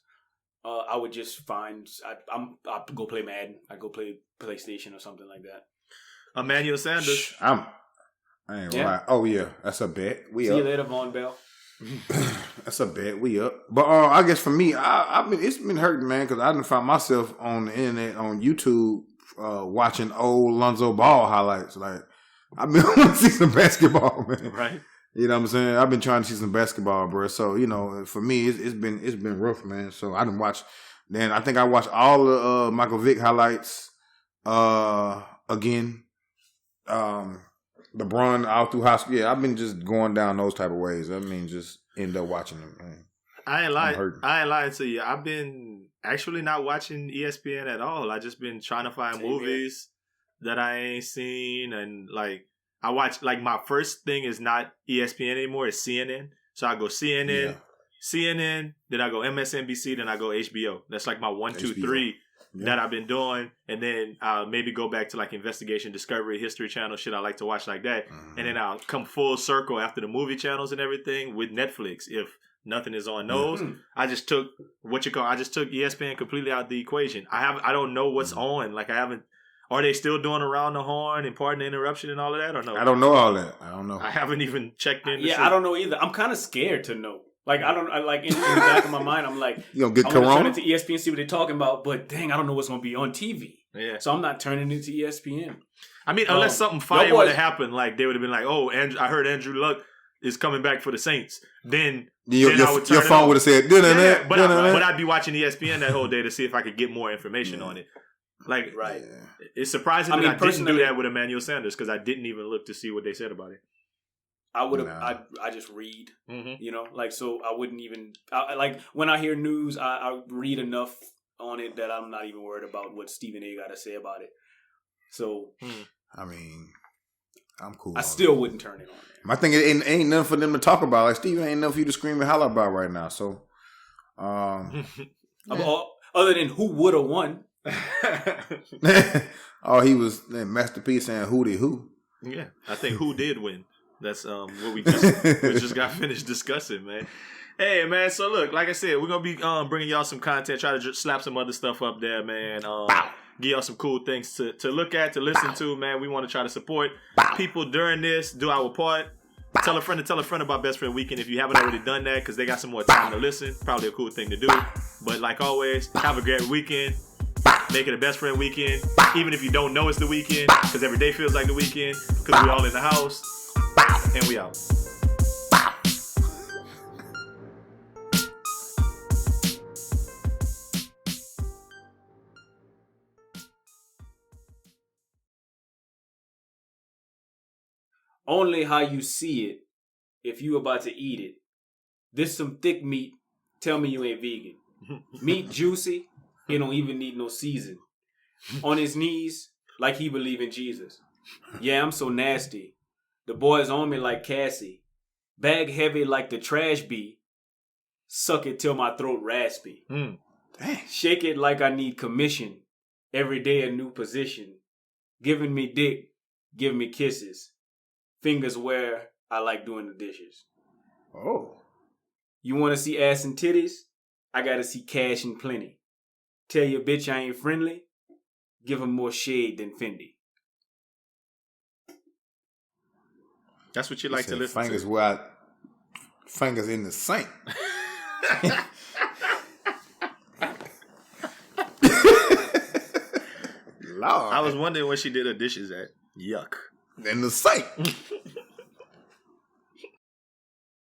I would just find I'd go play Madden. I'd go play PlayStation or something like that. Emmanuel Sanders. I ain't gonna lie. Oh yeah, that's a bet. See you later, Von Bell. That's a bet. We up. But I guess for me, it's been hurting, man, because I done found myself on the internet on YouTube watching old Lonzo Ball highlights. Like I've been wanting to see some basketball, man. Right. You know what I'm saying? I've been trying to see some basketball, bro. So for me, it's been rough, man. So I done watched. Then I think I watched all the Michael Vick highlights again. LeBron out through high school. Yeah, I've been just going down those type of ways. I mean, just end up watching them, man. I ain't lying to you. I've been actually not watching ESPN at all. I just been trying to find movies that I ain't seen, and like I watch, like my first thing is not ESPN anymore. It's CNN. So I go CNN, then I go MSNBC, then I go HBO. That's like my 1, 2, 3 that I've been doing. And then I'll maybe go back to like Investigation, Discovery, History Channel, shit I like to watch like that. And then I'll come full circle after the movie channels and everything with Netflix. If nothing is on those, I just took ESPN completely out the equation. I don't know what's on. Like I haven't. Are they still doing Around the Horn and Pardon the Interruption and all of that, or no? I don't know all that. I don't know. I haven't even checked in. I don't know either. I'm kind of scared to know. Like in the back of my mind, I'm like, you gonna get I'm Corona? gonna turn into ESPN, see what they're talking about, but dang, I don't know what's gonna be on TV. Yeah. So I'm not turning into ESPN. I mean, unless something fire would have happened, like they would have been like, "Oh, I heard Andrew Luck is coming back for the Saints." Then I would turn your phone would have said, but I'd be watching ESPN that whole day to see if I could get more information on it. Like, right. It's surprising that I didn't do that with Emmanuel Sanders because I didn't even look to see what they said about it. I would have. I just read, like so. I wouldn't even like when I hear news. I read enough on it that I'm not even worried about what Stephen A. got to say about it. So, I mean, I'm cool. I still wouldn't turn it on. My thing is, ain't nothing for them to talk about. Like Stephen, ain't nothing for you to scream and holler about right now. So, other than who would have won. Oh, he was Masterpiece saying who. Yeah, I think who did win. That's what we just got finished discussing, man. Hey, man. So look, like I said, we're gonna be bringing y'all some content. Try to just slap some other stuff up there, man. Give y'all some cool things to look at, to listen to, man. We want to try to support people during this. Do our part. Tell a friend about Best Friend Weekend if you haven't already done that, because they got some more time to listen. Probably a cool thing to do. But like always, have a great weekend. Make it a best friend weekend, even if you don't know it's the weekend, because every day feels like the weekend, because we all in the house, and we out. Only how you see it if you about to eat it. This some thick meat. Tell me you ain't vegan. Meat juicy. It don't even need no season. On his knees like he believe in Jesus. Yeah, I'm so nasty. The boys on me like Cassie. Bag heavy like the trash be. Suck it till my throat raspy. Shake it like I need commission. Every day a new position. Giving me dick. Give me kisses. Fingers where I like doing the dishes. Oh. You want to see ass and titties? I got to see cash and plenty. Tell your bitch I ain't friendly? Give him more shade than Fendi. That's what you like to listen fingers to. Where I, fingers in the sink. Lord. I was wondering where she did her dishes at. Yuck. In the sink.